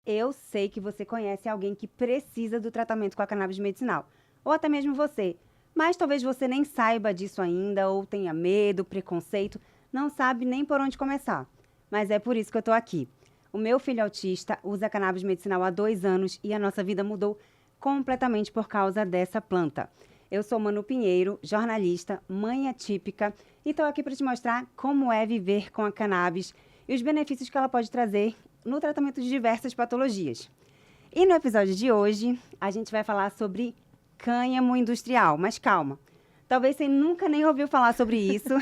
Eu sei que você conhece alguém que precisa do tratamento com a cannabis medicinal, ou até mesmo você, mas talvez você nem saiba disso ainda, ou tenha medo, preconceito, não sabe nem por onde começar. Mas é por isso que eu estou aqui. O meu filho autista usa cannabis medicinal há 2 anos e a nossa vida mudou completamente por causa dessa planta. Eu sou Manu Pinheiro, jornalista, mãe atípica, e estou aqui para te mostrar como é viver com a cannabis e os benefícios que ela pode trazer no tratamento de diversas patologias. E no episódio de hoje, a gente vai falar sobre cânhamo industrial, mas calma. Talvez você nunca nem ouviu falar sobre isso,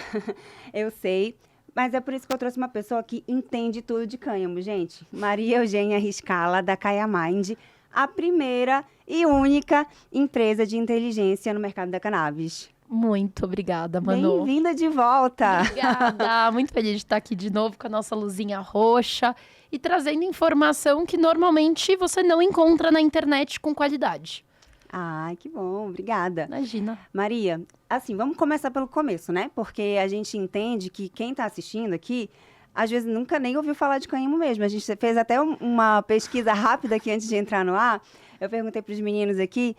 eu sei, mas é por isso que eu trouxe uma pessoa que entende tudo de cânhamo, gente. Maria Eugênia Riscala, da Kaya Mind, a primeira e única empresa de inteligência no mercado da cannabis. Muito obrigada, Manu. Bem-vinda de volta! Obrigada, muito feliz de estar aqui de novo com a nossa luzinha roxa e trazendo informação que normalmente você não encontra na internet com qualidade. Ai, que bom, obrigada. Imagina. Maria, assim, vamos começar pelo começo, né? Porque a gente entende que quem está assistindo aqui, às vezes nunca nem ouviu falar de cânhamo mesmo. A gente fez até uma pesquisa rápida aqui antes de entrar no ar. Eu perguntei para os meninos aqui,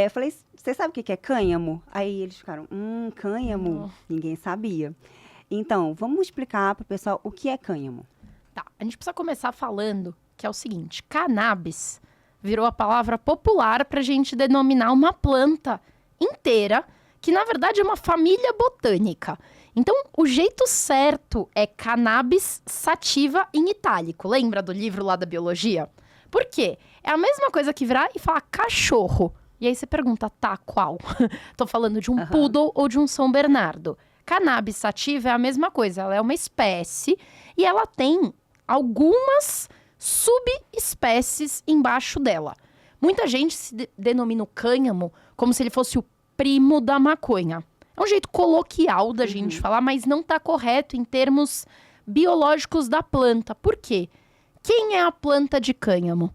eu falei, você sabe o que é cânhamo? Aí eles ficaram, cânhamo? Ninguém sabia. Então, vamos explicar para o pessoal o que é cânhamo. Tá, a gente precisa começar falando que é o seguinte, cannabis virou a palavra popular para a gente denominar uma planta inteira, que na verdade é uma família botânica. Então, o jeito certo é cannabis sativa em itálico. Lembra do livro lá da biologia? Por quê? É a mesma coisa que virar e falar cachorro. E aí você pergunta, tá, qual? Tô falando de um poodle ou de um São Bernardo. Cannabis sativa é a mesma coisa, ela é uma espécie e ela tem algumas subespécies embaixo dela. Muita gente se denomina o cânhamo como se ele fosse o primo da maconha. É um jeito coloquial da gente falar, mas não tá correto em termos biológicos da planta. Por quê? Quem é a planta de cânhamo?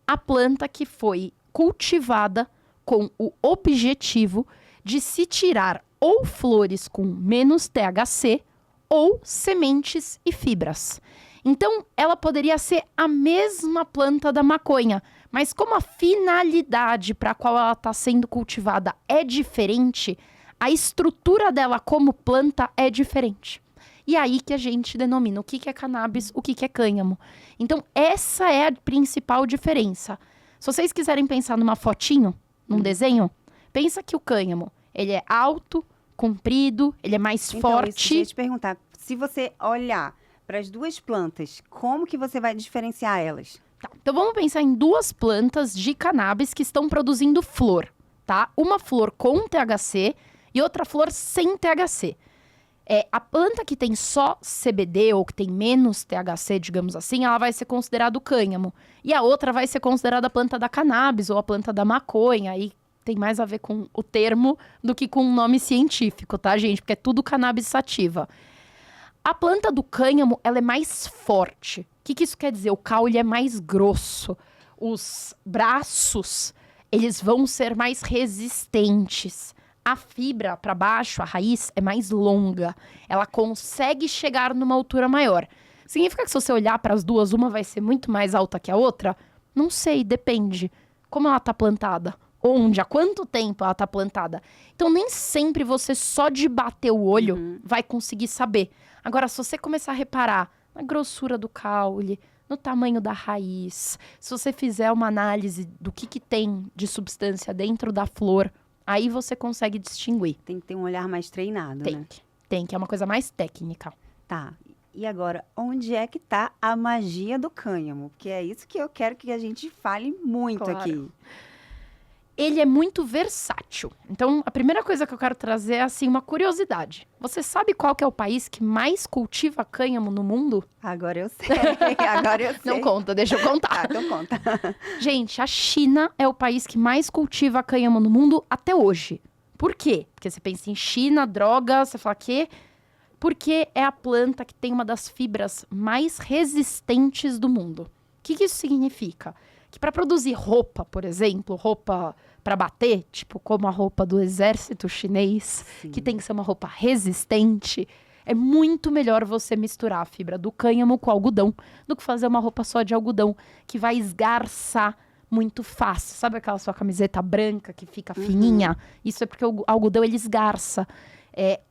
A planta que foi cultivada com o objetivo de se tirar ou flores com menos THC ou sementes e fibras. Então, ela poderia ser a mesma planta da maconha, mas como a finalidade para a qual ela está sendo cultivada é diferente, a estrutura dela como planta é diferente. E aí que a gente denomina o que é cannabis, o que é cânhamo. Então, essa é a principal diferença. Se vocês quiserem pensar numa fotinho, num desenho, pensa que o cânhamo, ele é alto, comprido, ele é mais forte. Isso, eu ia te perguntar, se você olhar para as duas plantas, como que você vai diferenciar elas? Tá, então vamos pensar em duas plantas de cannabis que estão produzindo flor, tá? Uma flor com THC e outra flor sem THC. A planta que tem só CBD ou que tem menos THC, digamos assim, ela vai ser considerada o cânhamo. E a outra vai ser considerada a planta da cannabis ou a planta da maconha. Aí tem mais a ver com o termo do que com o nome científico, tá, gente? Porque é tudo cannabis sativa. A planta do cânhamo, ela é mais forte. O que isso quer dizer? O caule é mais grosso. Os braços, eles vão ser mais resistentes. A fibra para baixo, a raiz, é mais longa. Ela consegue chegar numa altura maior. Significa que se você olhar para as duas, uma vai ser muito mais alta que a outra? Não sei, depende. Como ela está plantada? Onde? Há quanto tempo ela está plantada? Então, nem sempre você só de bater o olho vai conseguir saber. Agora, se você começar a reparar na grossura do caule, no tamanho da raiz, se você fizer uma análise do que tem de substância dentro da flor, aí você consegue distinguir. Tem que ter um olhar mais treinado, né? Tem que é uma coisa mais técnica. Tá. E agora, onde é que tá a magia do cânhamo? Porque é isso que eu quero que a gente fale muito aqui. Ele é muito versátil. Então, a primeira coisa que eu quero trazer é, assim, uma curiosidade. Você sabe qual que é o país que mais cultiva cânhamo no mundo? Agora eu sei, agora eu sei. Não conta, deixa eu contar. Então conta. Gente, a China é o país que mais cultiva cânhamo no mundo até hoje. Por quê? Porque você pensa em China, droga, você fala quê? Porque é a planta que tem uma das fibras mais resistentes do mundo. O que isso significa? Que para produzir roupa, por exemplo, roupa para bater, tipo como a roupa do exército chinês, que tem que ser uma roupa resistente, É muito melhor você misturar a fibra do cânhamo com algodão do que fazer uma roupa só de algodão, que vai esgarçar muito fácil. Sabe aquela sua camiseta branca que fica fininha? Isso é porque o algodão, ele esgarça.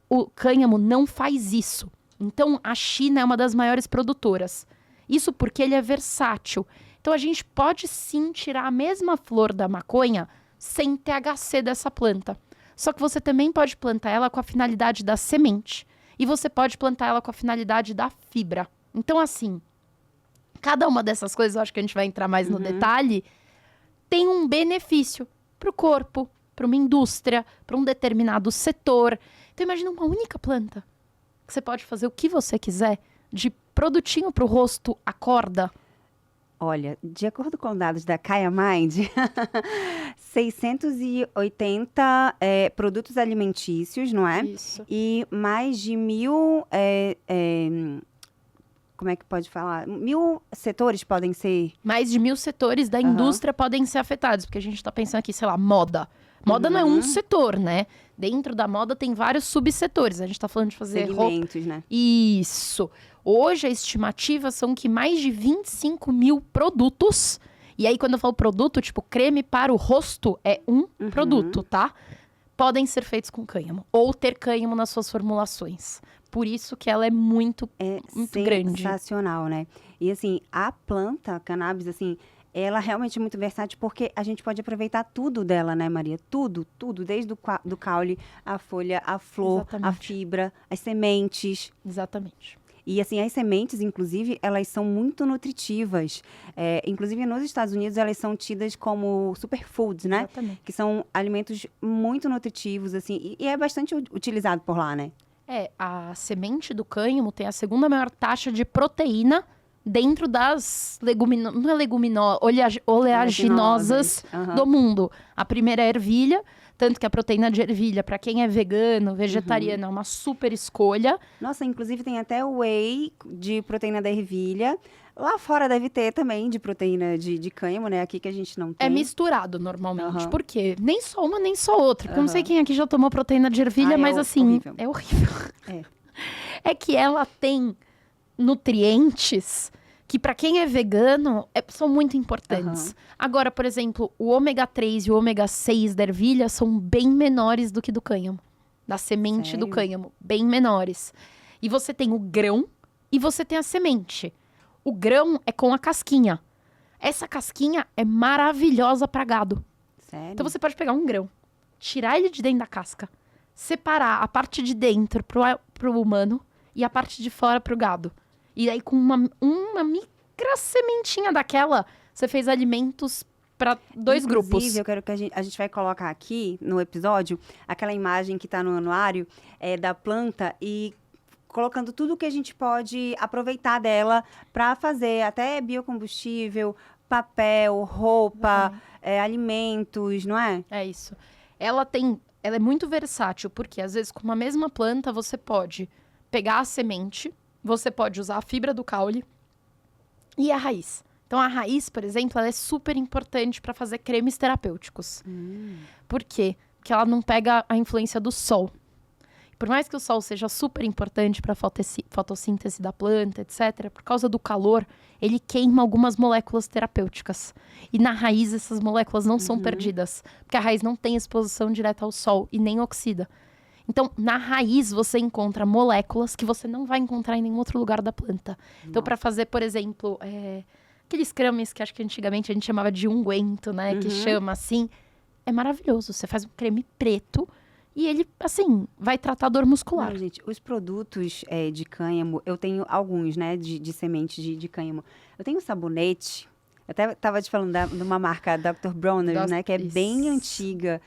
O cânhamo não faz isso. Então, a China é uma das maiores produtoras. Isso porque ele é versátil. Então, a gente pode sim tirar a mesma flor da maconha sem THC dessa planta. Só que você também pode plantar ela com a finalidade da semente. E você pode plantar ela com a finalidade da fibra. Então, assim, cada uma dessas coisas, eu acho que a gente vai entrar mais no detalhe, tem um benefício para o corpo, para uma indústria, para um determinado setor. Então, imagina uma única planta que você pode fazer o que você quiser, de produtinho para o rosto, acorda. Olha, de acordo com dados da Kaya Mind, 680 produtos alimentícios, não é? Isso. E mais de 1.000, como é que pode falar? 1.000 setores podem ser... Mais de 1.000 setores da indústria podem ser afetados, porque a gente está pensando aqui, sei lá, moda. Moda não é um setor, né? Dentro da moda tem vários subsetores. A gente está falando de fazer segmentos, roupa. né? Isso. Hoje a estimativa são que mais de 25 mil produtos, e aí quando eu falo produto, tipo creme para o rosto, é um produto, tá? Podem ser feitos com cânhamo, ou ter cânhamo nas suas formulações. Por isso que ela é muito grande. Sensacional, né? E assim, a planta, a cannabis, assim, ela realmente é muito versátil porque a gente pode aproveitar tudo dela, né, Maria? Tudo, desde do caule, a folha, a flor, a fibra, as sementes. Exatamente. E assim, as sementes, inclusive, elas são muito nutritivas. Inclusive, nos Estados Unidos, elas são tidas como superfoods, né? Exatamente. Que são alimentos muito nutritivos, assim, e é bastante utilizado por lá, né? A semente do cânhamo tem a segunda maior taxa de proteína dentro das oleaginosas do mundo. A primeira é a ervilha, tanto que a proteína de ervilha, para quem é vegano, vegetariano, é uma super escolha. Nossa, inclusive tem até whey de proteína da ervilha. Lá fora deve ter também de proteína de cânhamo, né? Aqui que a gente não tem. É misturado normalmente. Por quê? Nem só uma, nem só outra. Porque eu não sei quem aqui já tomou proteína de ervilha, mas assim, horrível. é horrível. É que ela tem nutrientes que para quem é vegano são muito importantes. Agora, por exemplo, o ômega 3 e o ômega 6 da ervilha são bem menores do que do cânhamo. Da semente do cânhamo, bem menores. E você tem o grão e você tem a semente. O grão é com a casquinha. Essa casquinha é maravilhosa para gado. Sério? Então você pode pegar um grão, tirar ele de dentro da casca, separar a parte de dentro pro humano e a parte de fora pro gado. E aí, com uma micro sementinha daquela, você fez alimentos para dois grupos. Inclusive, eu quero que a gente vai colocar aqui no episódio aquela imagem que está no anuário da planta e colocando tudo que a gente pode aproveitar dela para fazer até biocombustível, papel, roupa, alimentos, não é? É isso. Ela é muito versátil, porque às vezes com uma mesma planta você pode pegar a semente, você pode usar a fibra do caule e a raiz. Então, a raiz, por exemplo, ela é super importante para fazer cremes terapêuticos. Por quê? Porque ela não pega a influência do sol. Por mais que o sol seja super importante para a fotossíntese da planta, etc., por causa do calor, ele queima algumas moléculas terapêuticas. E na raiz, essas moléculas não são perdidas, porque a raiz não tem exposição direta ao sol e nem oxida. Então, na raiz, você encontra moléculas que você não vai encontrar em nenhum outro lugar da planta. Então, para fazer, por exemplo, aqueles cremes que acho que antigamente a gente chamava de unguento, né? Que chama assim. É maravilhoso. Você faz um creme preto e ele, assim, vai tratar dor muscular. Não, gente, os produtos de cânhamo, eu tenho alguns, né? De semente de cânhamo. Eu tenho um sabonete. Eu até estava te falando de uma marca Dr. Bronner, né? Que é bem antiga.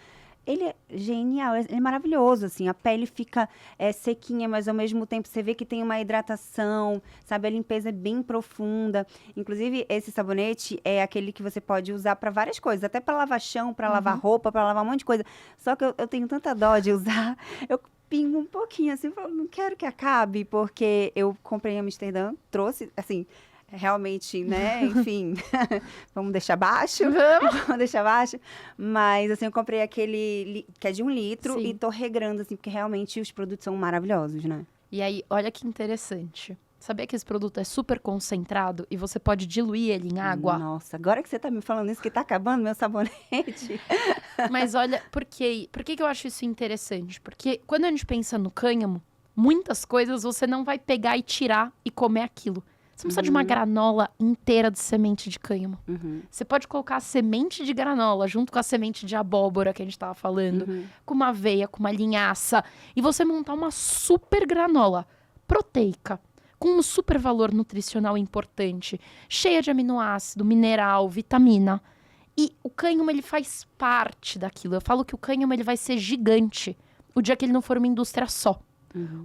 Ele é genial, ele é maravilhoso, assim, a pele fica sequinha, mas ao mesmo tempo você vê que tem uma hidratação, sabe, a limpeza é bem profunda. Inclusive, esse sabonete é aquele que você pode usar para várias coisas, até para lavar chão, para lavar roupa, para lavar um monte de coisa. Só que eu tenho tanta dó de usar, eu pingo um pouquinho, assim, não quero que acabe, porque eu comprei em Amsterdã, trouxe, assim... Realmente, né? Enfim, vamos deixar baixo. Vamos deixar baixo. Mas, assim, eu comprei aquele que é de 1 litro e tô regrando, assim, porque realmente os produtos são maravilhosos, né? E aí, olha que interessante. Sabia que esse produto é super concentrado e você pode diluir ele em água? Nossa, agora que você tá me falando isso, que tá acabando meu sabonete. Mas olha, por que que eu acho isso interessante? Porque quando a gente pensa no cânhamo, muitas coisas você não vai pegar e tirar e comer aquilo. Você não precisa de uma granola inteira de semente de cânhamo. Você pode colocar a semente de granola junto com a semente de abóbora que a gente estava falando, com uma aveia, com uma linhaça, e você montar uma super granola proteica, com um super valor nutricional importante, cheia de aminoácido, mineral, vitamina. E o cânhamo, ele faz parte daquilo. Eu falo que o cânhamo, ele vai ser gigante o dia que ele não for uma indústria só.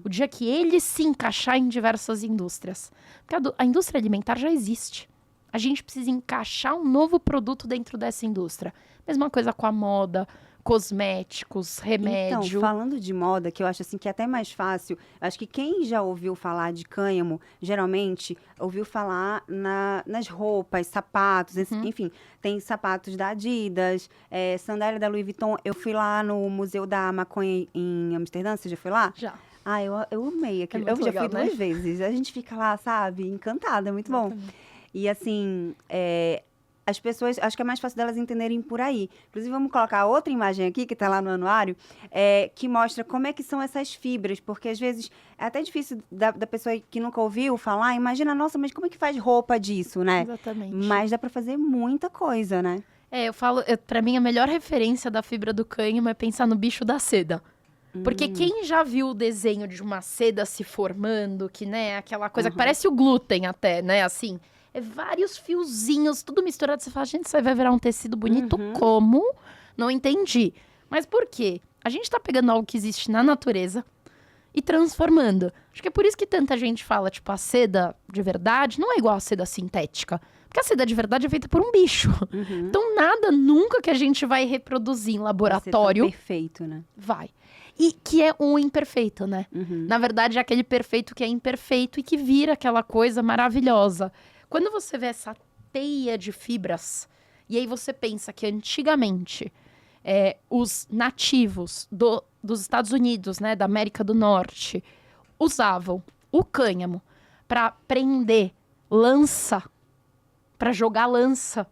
O dia que ele se encaixar em diversas indústrias. Porque a indústria alimentar já existe. A gente precisa encaixar um novo produto dentro dessa indústria. Mesma coisa com a moda, cosméticos, remédio. Então, falando de moda, que eu acho assim que é até mais fácil, acho que quem já ouviu falar de cânhamo, geralmente ouviu falar nas roupas, sapatos, enfim, tem sapatos da Adidas, sandália da Louis Vuitton. Eu fui lá no Museu da Maconha em Amsterdã, você já foi lá? Já. Ah, eu amei aquilo. É Eu muito já legal, fui né? 2 vezes. A gente fica lá, sabe, encantada, é muito bom. E assim, as pessoas, acho que é mais fácil delas entenderem por aí. Inclusive, vamos colocar outra imagem aqui, que está lá no anuário, que mostra como é que são essas fibras, porque às vezes é até difícil da pessoa que nunca ouviu falar, imagina, nossa, mas como é que faz roupa disso, né? Exatamente. Mas dá para fazer muita coisa, né? Eu falo, pra mim, a melhor referência da fibra do cânhamo é pensar no bicho da seda. Porque quem já viu o desenho de uma seda se formando, que, né, aquela coisa que parece o glúten até, né, assim, vários fiozinhos, tudo misturado, você fala, gente, isso aí vai virar um tecido bonito como? Não entendi. Mas por quê? A gente tá pegando algo que existe na natureza e transformando. Acho que é por isso que tanta gente fala, tipo, a seda de verdade não é igual a seda sintética. Porque a seda de verdade é feita por um bicho. Então, nada nunca que a gente vai reproduzir em laboratório Vai ser tão perfeito, né? vai. E que é um imperfeito, né? Na verdade, é aquele perfeito que é imperfeito e que vira aquela coisa maravilhosa. Quando você vê essa teia de fibras, e aí você pensa que antigamente os nativos dos Estados Unidos, né, da América do Norte, usavam o cânhamo para prender lança, para jogar lança.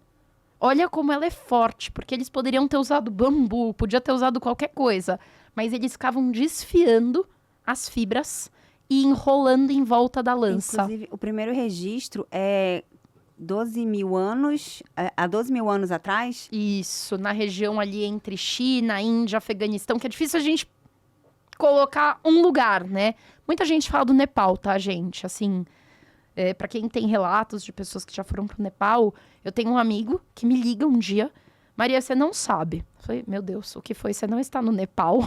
Olha como ela é forte, porque eles poderiam ter usado bambu, podia ter usado qualquer coisa, mas eles ficavam desfiando as fibras e enrolando em volta da lança. Inclusive, o primeiro registro é 12 mil anos, há 12 mil anos atrás. Isso, na região ali entre China, Índia, Afeganistão, que é difícil a gente colocar um lugar, né? Muita gente fala do Nepal, tá, gente? Assim, para quem tem relatos de pessoas que já foram pro Nepal, eu tenho um amigo que me liga um dia, Maria, você não sabe. Eu falei, meu Deus, o que foi? Você não está no Nepal?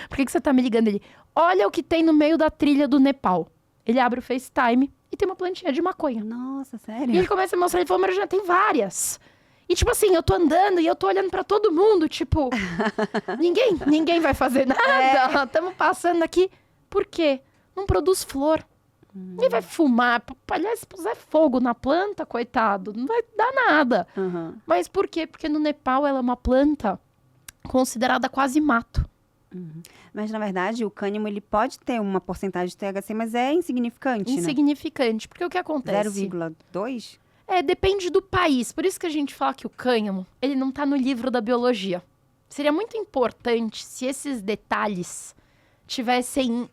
Por que você tá me ligando? Ele, olha o que tem no meio da trilha do Nepal. Ele abre o FaceTime e tem uma plantinha de maconha. Nossa, sério? E ele começa a mostrar, ele falou, Maria, tem várias. E tipo assim, eu tô andando e eu tô olhando pra todo mundo, tipo, ninguém vai fazer nada. Estamos passando aqui. Por quê? Não produz flor. Ninguém vai fumar. Aliás, se puser fogo na planta, coitado, não vai dar nada. Mas por quê? Porque no Nepal ela é uma planta considerada quase mato. Mas, na verdade, o cânhamo, ele pode ter uma porcentagem de THC, mas é insignificante, Insignificante. Porque o que acontece? 0,2? Depende do país. Por isso que a gente fala que o cânhamo, ele não tá no livro da biologia. Seria muito importante se esses detalhes tivessem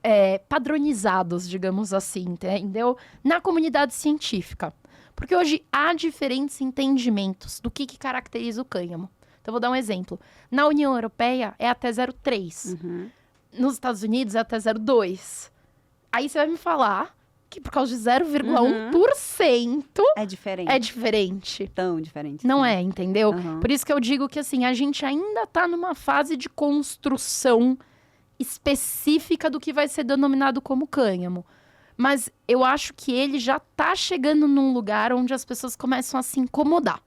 padronizados, digamos assim, entendeu? Na comunidade científica. Porque hoje há diferentes entendimentos do que caracteriza o cânhamo. Então, vou dar um exemplo. Na União Europeia, é até 0,3. Nos Estados Unidos, é até 0,2. Aí você vai me falar que por causa de 0,1% É diferente. é diferente. Tão diferente. Não sim. é, entendeu? Por isso que eu digo que, assim, a gente ainda tá numa fase de construção específica do que vai ser denominado como cânhamo. Mas eu acho que ele já tá chegando num lugar onde as pessoas começam a se incomodar.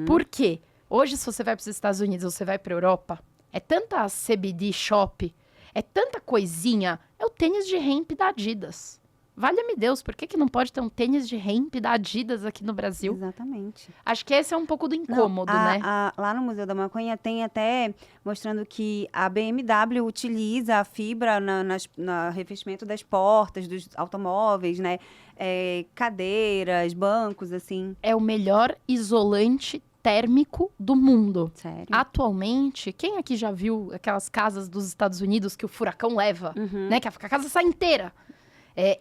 Por quê? Hoje, se você vai para os Estados Unidos ou você vai para a Europa, é tanta CBD shop, é tanta coisinha, é o tênis de hemp da Adidas. Valha-me Deus, por que não pode ter um tênis de hemp da Adidas aqui no Brasil? Exatamente. Acho que esse é um pouco do incômodo, né? Lá no Museu da Maconha tem até mostrando que a BMW utiliza a fibra no revestimento das portas dos automóveis, né? Cadeiras, bancos, assim. É o melhor isolante térmico do mundo. Sério? Atualmente, quem aqui já viu aquelas casas dos Estados Unidos que o furacão leva, né? Que a casa sai inteira.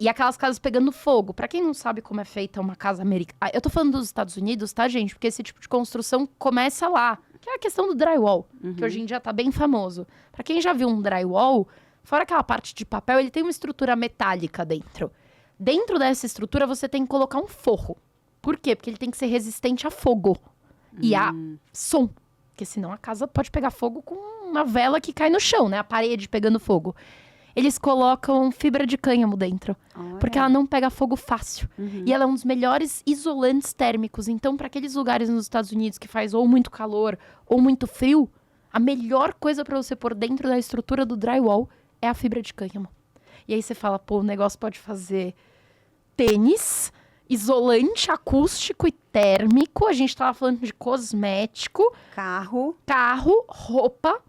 E aquelas casas pegando fogo. Pra quem não sabe como é feita uma casa americana... Eu tô falando dos Estados Unidos, tá, gente? Porque esse tipo de construção começa lá. Que é a questão do drywall, que hoje em dia tá bem famoso. Pra quem já viu um drywall, fora aquela parte de papel, ele tem uma estrutura metálica dentro. Dentro dessa estrutura, você tem que colocar um forro. Por quê? Porque ele tem que ser resistente a fogo. E a som. Porque senão a casa pode pegar fogo com uma vela que cai no chão, né? A parede pegando fogo. Eles colocam fibra de cânhamo dentro. Porque ela não pega fogo fácil. E ela é um dos melhores isolantes térmicos. Então, para aqueles lugares nos Estados Unidos que faz ou muito calor ou muito frio, a melhor coisa para você pôr dentro da estrutura do drywall é a fibra de cânhamo. E aí você fala, pô, o negócio pode fazer tênis, isolante acústico e térmico. A gente tava falando de cosmético. Carro, roupa.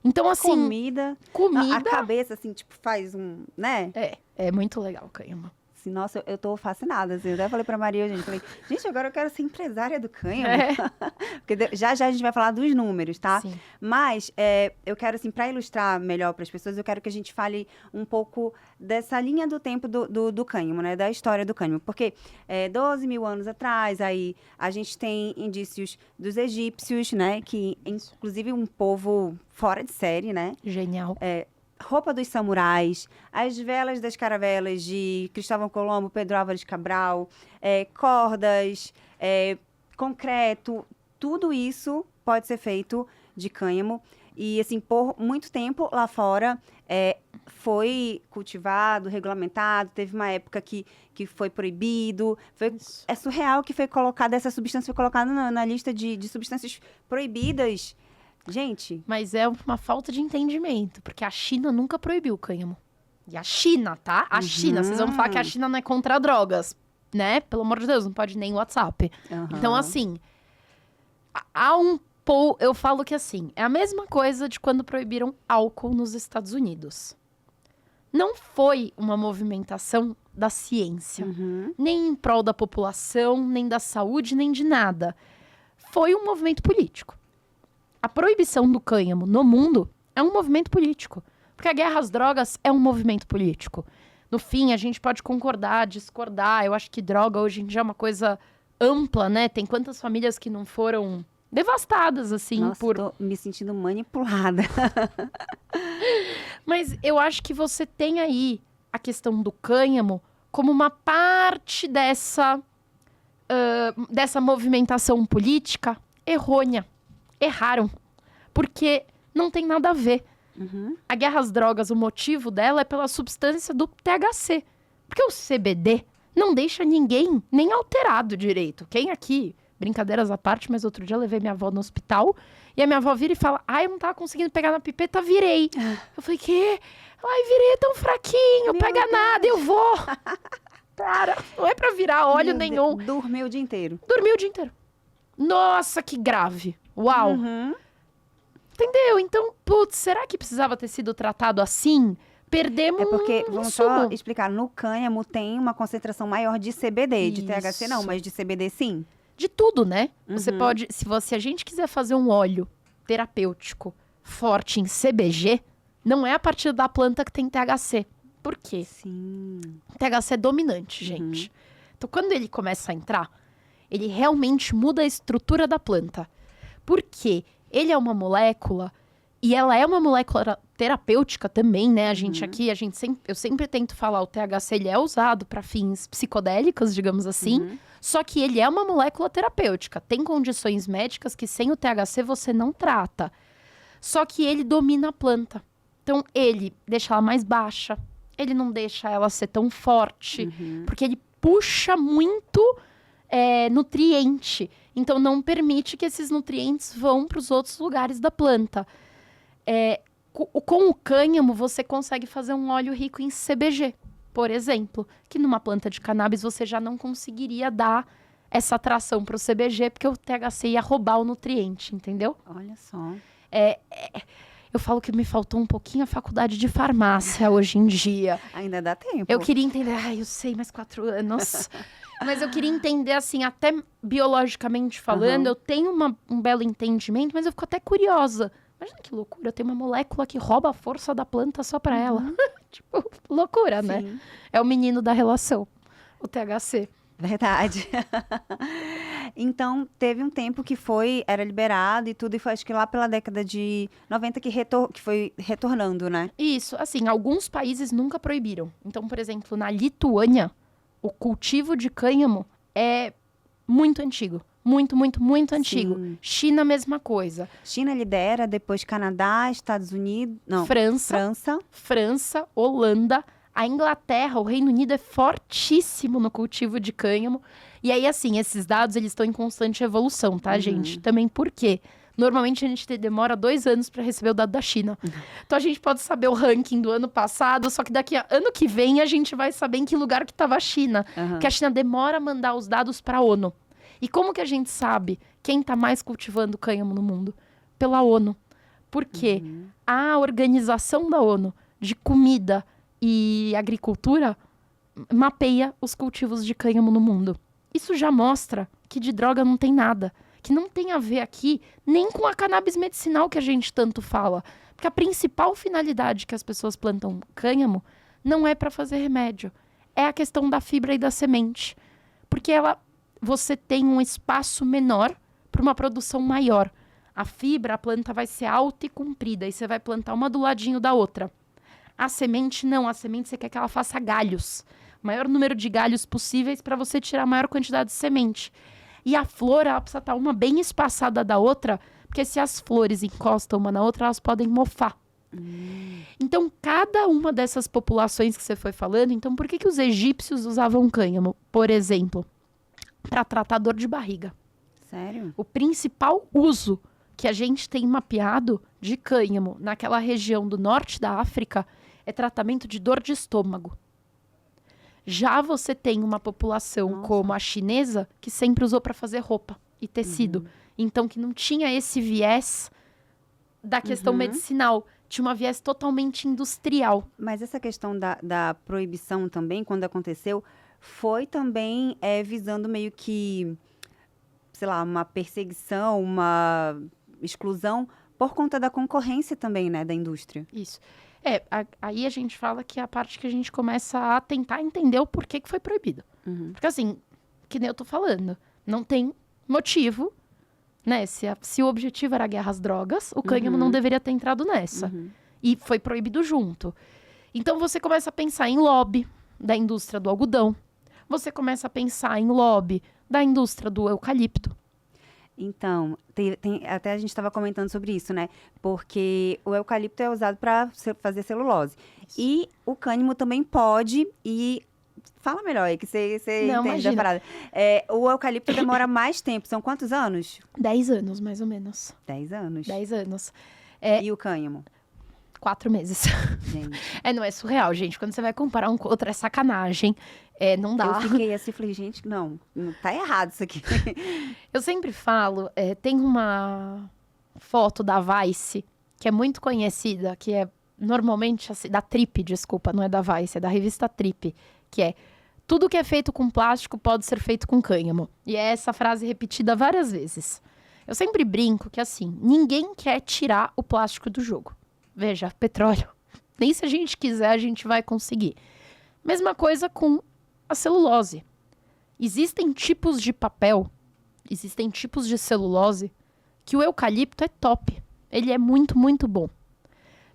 Então, assim... Comida. A cabeça, assim, tipo, faz um, né? É muito legal, cânhamo. Assim, nossa, eu tô fascinada, assim. Eu até falei pra Maria, gente, agora eu quero ser empresária do cânhamo. Porque já a gente vai falar dos números, tá? Sim. Mas eu quero, assim, pra ilustrar melhor pras pessoas, eu quero que a gente fale um pouco dessa linha do tempo do cânhamo, né? Da história do cânhamo. Porque 12 mil anos atrás, aí, a gente tem indícios dos egípcios, né? Que, inclusive, um povo fora de série, né? Genial. Roupa dos samurais, as velas das caravelas de Cristóvão Colombo, Pedro Álvares Cabral, cordas, concreto, tudo isso pode ser feito de cânhamo. E, assim, por muito tempo lá fora foi cultivado, regulamentado, teve uma época que foi proibido. É surreal que essa substância foi colocada na lista de substâncias proibidas. Gente... Mas é uma falta de entendimento, porque a China nunca proibiu o cânhamo. E a China, tá? A China. Vocês vão falar que a China não é contra drogas, né? Pelo amor de Deus, não pode nem o WhatsApp. Então, assim, eu falo que, assim, é a mesma coisa de quando proibiram álcool nos Estados Unidos. Não foi uma movimentação da ciência, nem em prol da população, nem da saúde, nem de nada. Foi um movimento político. A proibição do cânhamo no mundo é um movimento político. Porque a guerra às drogas é um movimento político. No fim, a gente pode concordar, discordar. Eu acho que droga hoje em dia é uma coisa ampla, né? Tem quantas famílias que não foram devastadas, assim, Nossa, tô me sentindo manipulada. Mas eu acho que você tem aí a questão do cânhamo como uma parte dessa movimentação política errônea. Erraram, porque não tem nada a ver. A guerra às drogas, o motivo dela é pela substância do THC. Porque o CBD não deixa ninguém nem alterado direito. Quem aqui, brincadeiras à parte, mas outro dia eu levei minha avó no hospital e a minha avó vira e fala, eu não tava conseguindo pegar na pipeta, virei. Eu falei, quê? Virei tão fraquinho, pega nada, eu vou. Para, não é pra virar óleo nenhum. Dormiu o dia inteiro. Dormiu o dia inteiro. Nossa, que grave. Uau! Entendeu? Então, será que precisava ter sido tratado assim? Perdemos porque, vamos só explicar, no cânhamo tem uma concentração maior de CBD, de THC não, mas de CBD sim. De tudo, né? Você pode, se a gente quiser fazer um óleo terapêutico forte em CBG, não é a partir da planta que tem THC. Por quê? Sim. O THC é dominante, gente. Então, quando ele começa a entrar, ele realmente muda a estrutura da planta. Porque ele é uma molécula, e ela é uma molécula terapêutica também, né? A gente aqui, eu sempre tento falar, o THC ele é usado para fins psicodélicos, digamos assim, só que ele é uma molécula terapêutica. Tem condições médicas que sem o THC você não trata. Só que ele domina a planta. Então, ele deixa ela mais baixa, ele não deixa ela ser tão forte, porque ele puxa muito nutriente. Então, não permite que esses nutrientes vão para os outros lugares da planta. Com o cânhamo, você consegue fazer um óleo rico em CBG. por exemplo, que numa planta de cannabis você já não conseguiria dar essa atração para o CBG, porque o THC ia roubar o nutriente, entendeu? Olha só. Eu falo que me faltou um pouquinho a faculdade de farmácia hoje em dia. Ainda dá tempo. Eu queria entender, eu sei, mais 4 anos. Mas eu queria entender, assim, até biologicamente falando, eu tenho um belo entendimento, mas eu fico até curiosa. Imagina que loucura, tem uma molécula que rouba a força da planta só pra ela. Tipo, loucura, né? Sim. É o menino da relação, o THC. Verdade. Então, teve um tempo que era liberado e tudo, e foi acho que lá pela década de 90 que foi retornando, né? Isso, assim, alguns países nunca proibiram. Então, por exemplo, na Lituânia, o cultivo de cânhamo é muito antigo. Muito, muito, muito antigo. Sim. China, mesma coisa. China lidera, depois Canadá, Estados Unidos... Não, França, Holanda... A Inglaterra, o Reino Unido é fortíssimo no cultivo de cânhamo. E aí, assim, esses dados, eles estão em constante evolução, tá, gente? Também por quê? Normalmente, a gente demora 2 anos para receber o dado da China. Então, a gente pode saber o ranking do ano passado, só que daqui a ano que vem, a gente vai saber em que lugar que estava a China. Porque a China demora a mandar os dados para a ONU. E como que a gente sabe quem está mais cultivando cânhamo no mundo? Pela ONU. Por quê? A organização da ONU de comida e agricultura mapeia os cultivos de cânhamo no mundo. Isso já mostra que de droga não tem nada. Que não tem a ver aqui nem com a cannabis medicinal que a gente tanto fala. Porque a principal finalidade que as pessoas plantam cânhamo não é para fazer remédio. É a questão da fibra e da semente. Porque você tem um espaço menor para uma produção maior. A fibra, a planta vai ser alta e comprida. E você vai plantar uma do ladinho da outra. A semente, não. A semente, você quer que ela faça galhos. O maior número de galhos possíveis para você tirar a maior quantidade de semente. E a flor, ela precisa estar uma bem espaçada da outra, porque se as flores encostam uma na outra, elas podem mofar. Então, cada uma dessas populações que você foi falando... Então, por que os egípcios usavam cânhamo, por exemplo? Para tratar dor de barriga. Sério? O principal uso que a gente tem mapeado de cânhamo naquela região do norte da África é tratamento de dor de estômago. Já você tem uma população como a chinesa que sempre usou para fazer roupa e tecido. Então, que não tinha esse viés da questão medicinal. Tinha uma viés totalmente industrial. Mas essa questão da proibição também, quando aconteceu, foi também visando meio que, sei lá, uma perseguição, uma exclusão por conta da concorrência também, né, da indústria. Isso. Aí a gente fala que é a parte que a gente começa a tentar entender o porquê que foi proibido. Porque assim, que nem eu tô falando, não tem motivo, né? Se o objetivo era a guerra às drogas, o cânhamo não deveria ter entrado nessa. E foi proibido junto. Então você começa a pensar em lobby da indústria do algodão. Você começa a pensar em lobby da indústria do eucalipto. Então, até a gente estava comentando sobre isso, né? Porque o eucalipto é usado para fazer celulose. Isso. E o cânhamo também pode, e fala melhor aí, que você entende da parada. O eucalipto demora mais tempo, são quantos anos? 10 anos, mais ou menos. 10 anos? 10 anos. E o cânhamo? 4 meses. Gente. Não é surreal, gente. Quando você vai comparar um com outro, é sacanagem. Não dá. Eu fiquei assim, falei, gente, não tá errado isso aqui. Eu sempre falo, tem uma foto da Vice, que é muito conhecida, que é normalmente, assim, da Trip, desculpa, não é da Vice, é da revista Trip, que é: tudo que é feito com plástico pode ser feito com cânhamo. E é essa frase repetida várias vezes. Eu sempre brinco que, assim, ninguém quer tirar o plástico do jogo. Veja, petróleo. Nem se a gente quiser, a gente vai conseguir. Mesma coisa com a celulose. Existem tipos de papel, existem tipos de celulose que o eucalipto é top. Ele é muito, muito bom.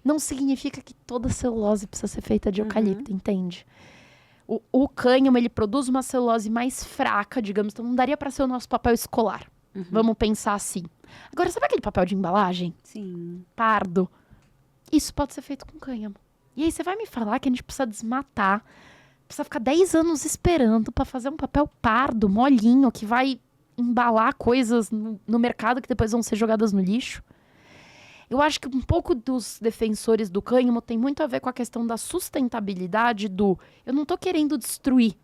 Não significa que toda celulose precisa ser feita de eucalipto, entende? O cânhamo, ele produz uma celulose mais fraca, digamos, então não daria para ser o nosso papel escolar. Vamos pensar assim. Agora, sabe aquele papel de embalagem? Sim. Pardo. Isso pode ser feito com cânhamo. E aí você vai me falar que a gente precisa desmatar, precisa ficar 10 anos esperando para fazer um papel pardo, molinho, que vai embalar coisas no mercado que depois vão ser jogadas no lixo? Eu acho que um pouco dos defensores do cânhamo tem muito a ver com a questão da sustentabilidade eu não estou querendo destruir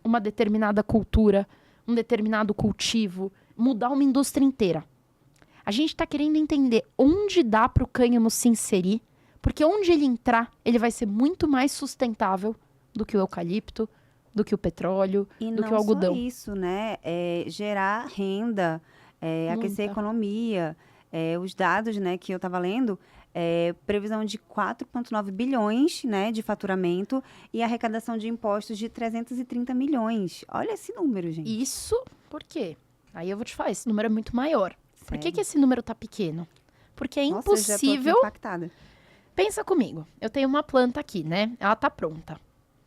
uma determinada cultura, um determinado cultivo, mudar uma indústria inteira. A gente está querendo entender onde dá para o cânhamo se inserir, porque onde ele entrar, ele vai ser muito mais sustentável do que o eucalipto, do que o petróleo, do que o algodão. E não só isso, né? Gerar renda, aquecer a economia. Os dados, né, que eu estava lendo, previsão de 4,9 bilhões, né, de faturamento e arrecadação de impostos de 330 milhões. Olha esse número, gente. Isso por quê? Aí eu vou te falar, esse número é muito maior. Por que Sério? esse número tá pequeno? Porque é Nossa, eu já tô aqui impossível... impactada. Pensa comigo, eu tenho uma planta aqui, né? Ela tá pronta.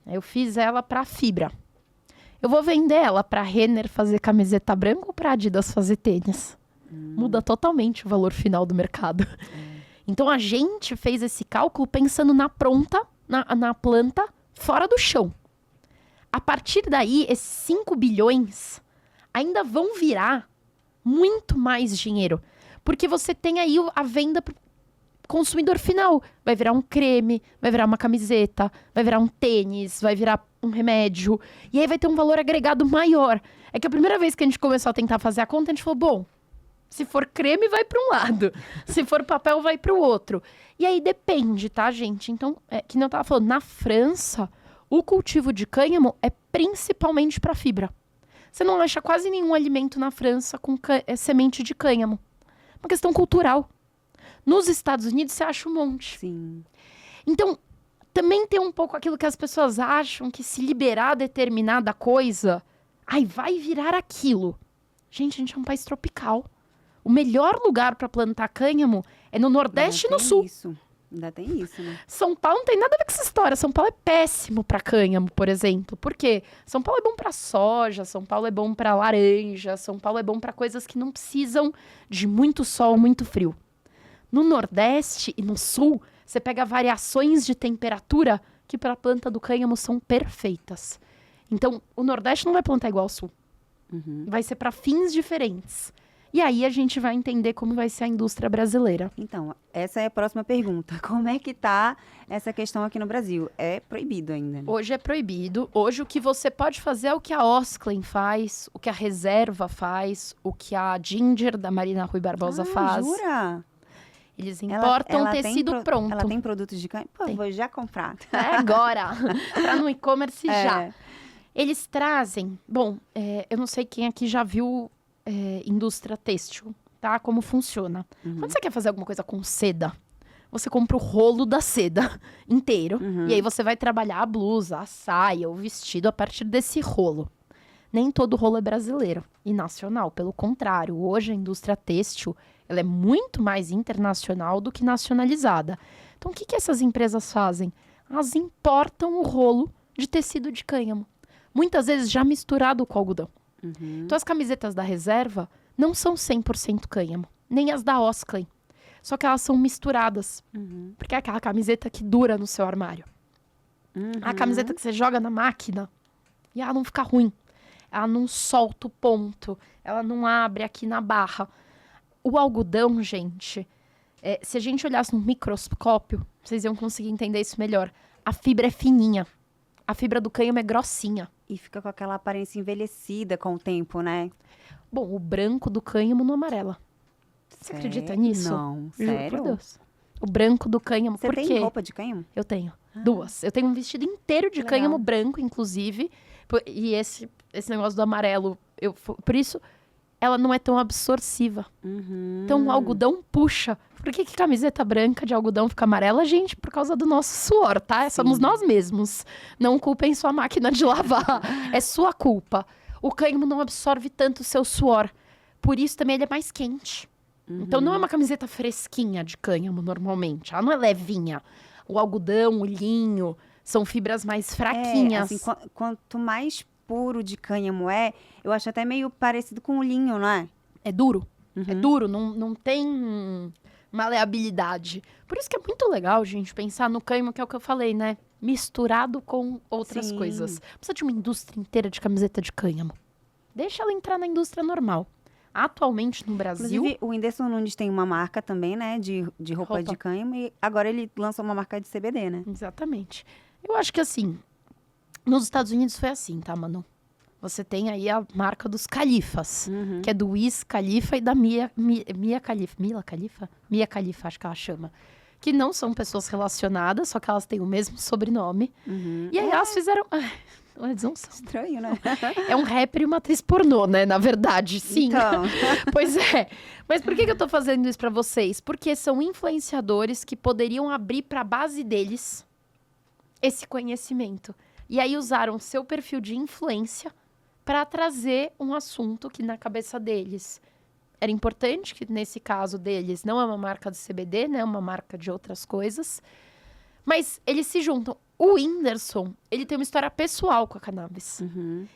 Eu fiz ela para fibra. Eu vou vender ela para Renner fazer camiseta branca ou para Adidas fazer tênis? Muda totalmente o valor final do mercado. Então a gente fez esse cálculo pensando na planta fora do chão. A partir daí, esses 5 bilhões ainda vão virar muito mais dinheiro. Porque você tem aí a venda para o consumidor final. Vai virar um creme, vai virar uma camiseta, vai virar um tênis, vai virar um remédio. E aí vai ter um valor agregado maior. É que a primeira vez que a gente começou a tentar fazer a conta, a gente falou, bom, se for creme, vai para um lado. Se for papel, vai para o outro. E aí depende, tá, gente? Então, que nem eu tava falando, na França, o cultivo de cânhamo é principalmente para fibra. Você não acha quase nenhum alimento na França com semente de cânhamo. Uma questão cultural. Nos Estados Unidos, você acha um monte. Sim. Então, também tem um pouco aquilo que as pessoas acham, que se liberar determinada coisa, vai virar aquilo. Gente, a gente é um país tropical. O melhor lugar para plantar cânhamo é no Nordeste e no Sul. Ainda tem isso, né? São Paulo não tem nada a ver com essa história. São Paulo é péssimo para cânhamo, por exemplo. Por quê? São Paulo é bom para soja, São Paulo é bom para laranja, São Paulo é bom para coisas que não precisam de muito sol, muito frio. No Nordeste e no Sul, você pega variações de temperatura que para a planta do cânhamo são perfeitas. Então, o Nordeste não vai plantar igual ao Sul. Vai ser para fins diferentes. E aí a gente vai entender como vai ser a indústria brasileira. Então, essa é a próxima pergunta. Como é que tá essa questão aqui no Brasil? É proibido ainda, né? Hoje é proibido. Hoje o que você pode fazer é o que a Osklen faz, o que a Reserva faz, o que a Ginger, da Marina Rui Barbosa, faz. Jura? Eles importam ela tecido pronto. Ela tem produtos de cânhamo? Pô, vou já comprar. Agora. Tá no e-commerce já. É. Eles trazem... Bom, eu não sei quem aqui já viu indústria têxtil, tá? Como funciona. Quando você quer fazer alguma coisa com seda, você compra o rolo da seda inteiro. E aí você vai trabalhar a blusa, a saia, o vestido a partir desse rolo. Nem todo rolo é brasileiro e nacional. Pelo contrário, hoje a indústria têxtil ela é muito mais internacional do que nacionalizada. Então, o que essas empresas fazem? Elas importam o rolo de tecido de cânhamo. Muitas vezes já misturado com algodão. Então, as camisetas da Reserva não são 100% cânhamo. Nem as da Osklen. Só que elas são misturadas. Porque é aquela camiseta que dura no seu armário. A camiseta que você joga na máquina e ela não fica ruim. Ela não solta o ponto. Ela não abre aqui na barra. O algodão, gente, se a gente olhasse no microscópio, vocês iam conseguir entender isso melhor. A fibra é fininha. A fibra do cânhamo é grossinha. E fica com aquela aparência envelhecida com o tempo, né? Bom, o branco do cânhamo não amarela. Você acredita nisso? Não, Juro sério? por Deus. O branco do cânhamo, Você por tem quê? roupa de cânhamo? Eu tenho. Duas. Eu tenho um vestido inteiro de Que cânhamo legal. branco, inclusive. E esse negócio do amarelo, por isso, ela não é tão absortiva. Então, o algodão puxa. Por que camiseta branca de algodão fica amarela, gente? Por causa do nosso suor, tá? Somos nós mesmos. Não culpem sua máquina de lavar. É sua culpa. O cânhamo não absorve tanto o seu suor. Por isso, também ele é mais quente. Então, não é uma camiseta fresquinha de cânhamo, normalmente. Ela não é levinha. O algodão, o linho, são fibras mais fraquinhas. Assim, quanto mais puro de cânhamo eu acho até meio parecido com o linho, não é? É duro. É duro, não tem maleabilidade. Por isso que é muito legal, gente, pensar no cânhamo, que é o que eu falei, né? Misturado com outras Sim. coisas. Precisa de uma indústria inteira de camiseta de cânhamo. Deixa ela entrar na indústria normal. atualmente no Brasil... Inclusive, o Whindersson Nunes tem uma marca também, né, de roupa de cânhamo, e agora ele lançou uma marca de CBD, né? Exatamente. Eu acho que assim, nos Estados Unidos foi assim, tá, Manu? Você tem aí a marca dos califas, que é do Wiz Khalifa e da Mia Khalifa. Mia Khalifa, acho que ela chama. Que não são pessoas relacionadas, só que elas têm o mesmo sobrenome. E aí elas fizeram... Eles não são. Estranho, né? É um rapper e uma atriz pornô, né? Na verdade, sim. Então. Pois é. Mas por que eu tô fazendo isso pra vocês? Porque são influenciadores que poderiam abrir pra base deles esse conhecimento. E aí usaram seu perfil de influência pra trazer um assunto que na cabeça deles era importante, que nesse caso deles não é uma marca do CBD, né? É uma marca de outras coisas. Mas eles se juntam. O Whindersson, ele tem uma história pessoal com a cannabis.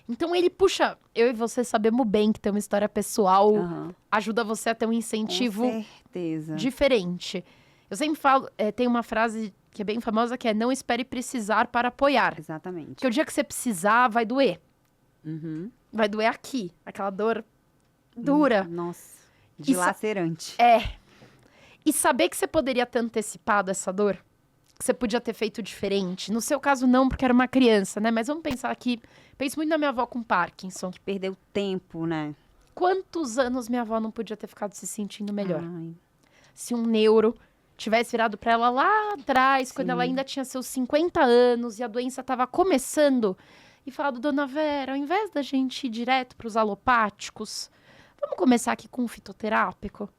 Então ele puxa... Eu e você sabemos bem que ter uma história pessoal ajuda você a ter um incentivo Com certeza. diferente. Eu sempre falo... tem uma frase que é bem famosa, que é não espere precisar para apoiar. Exatamente. Porque o dia que você precisar, vai doer. Vai doer aqui. Aquela dor dura. Nossa, dilacerante. E saber que você poderia ter antecipado essa dor... que você podia ter feito diferente. No seu caso, não, porque era uma criança, né? Mas vamos pensar aqui. Penso muito na minha avó com Parkinson. Que perdeu tempo, né? Quantos anos minha avó não podia ter ficado se sentindo melhor? Ai. Se um neuro tivesse virado para ela lá atrás, quando ela ainda tinha seus 50 anos e a doença estava começando, e falado, dona Vera, ao invés da gente ir direto para os alopáticos, vamos começar aqui com um fitoterápico?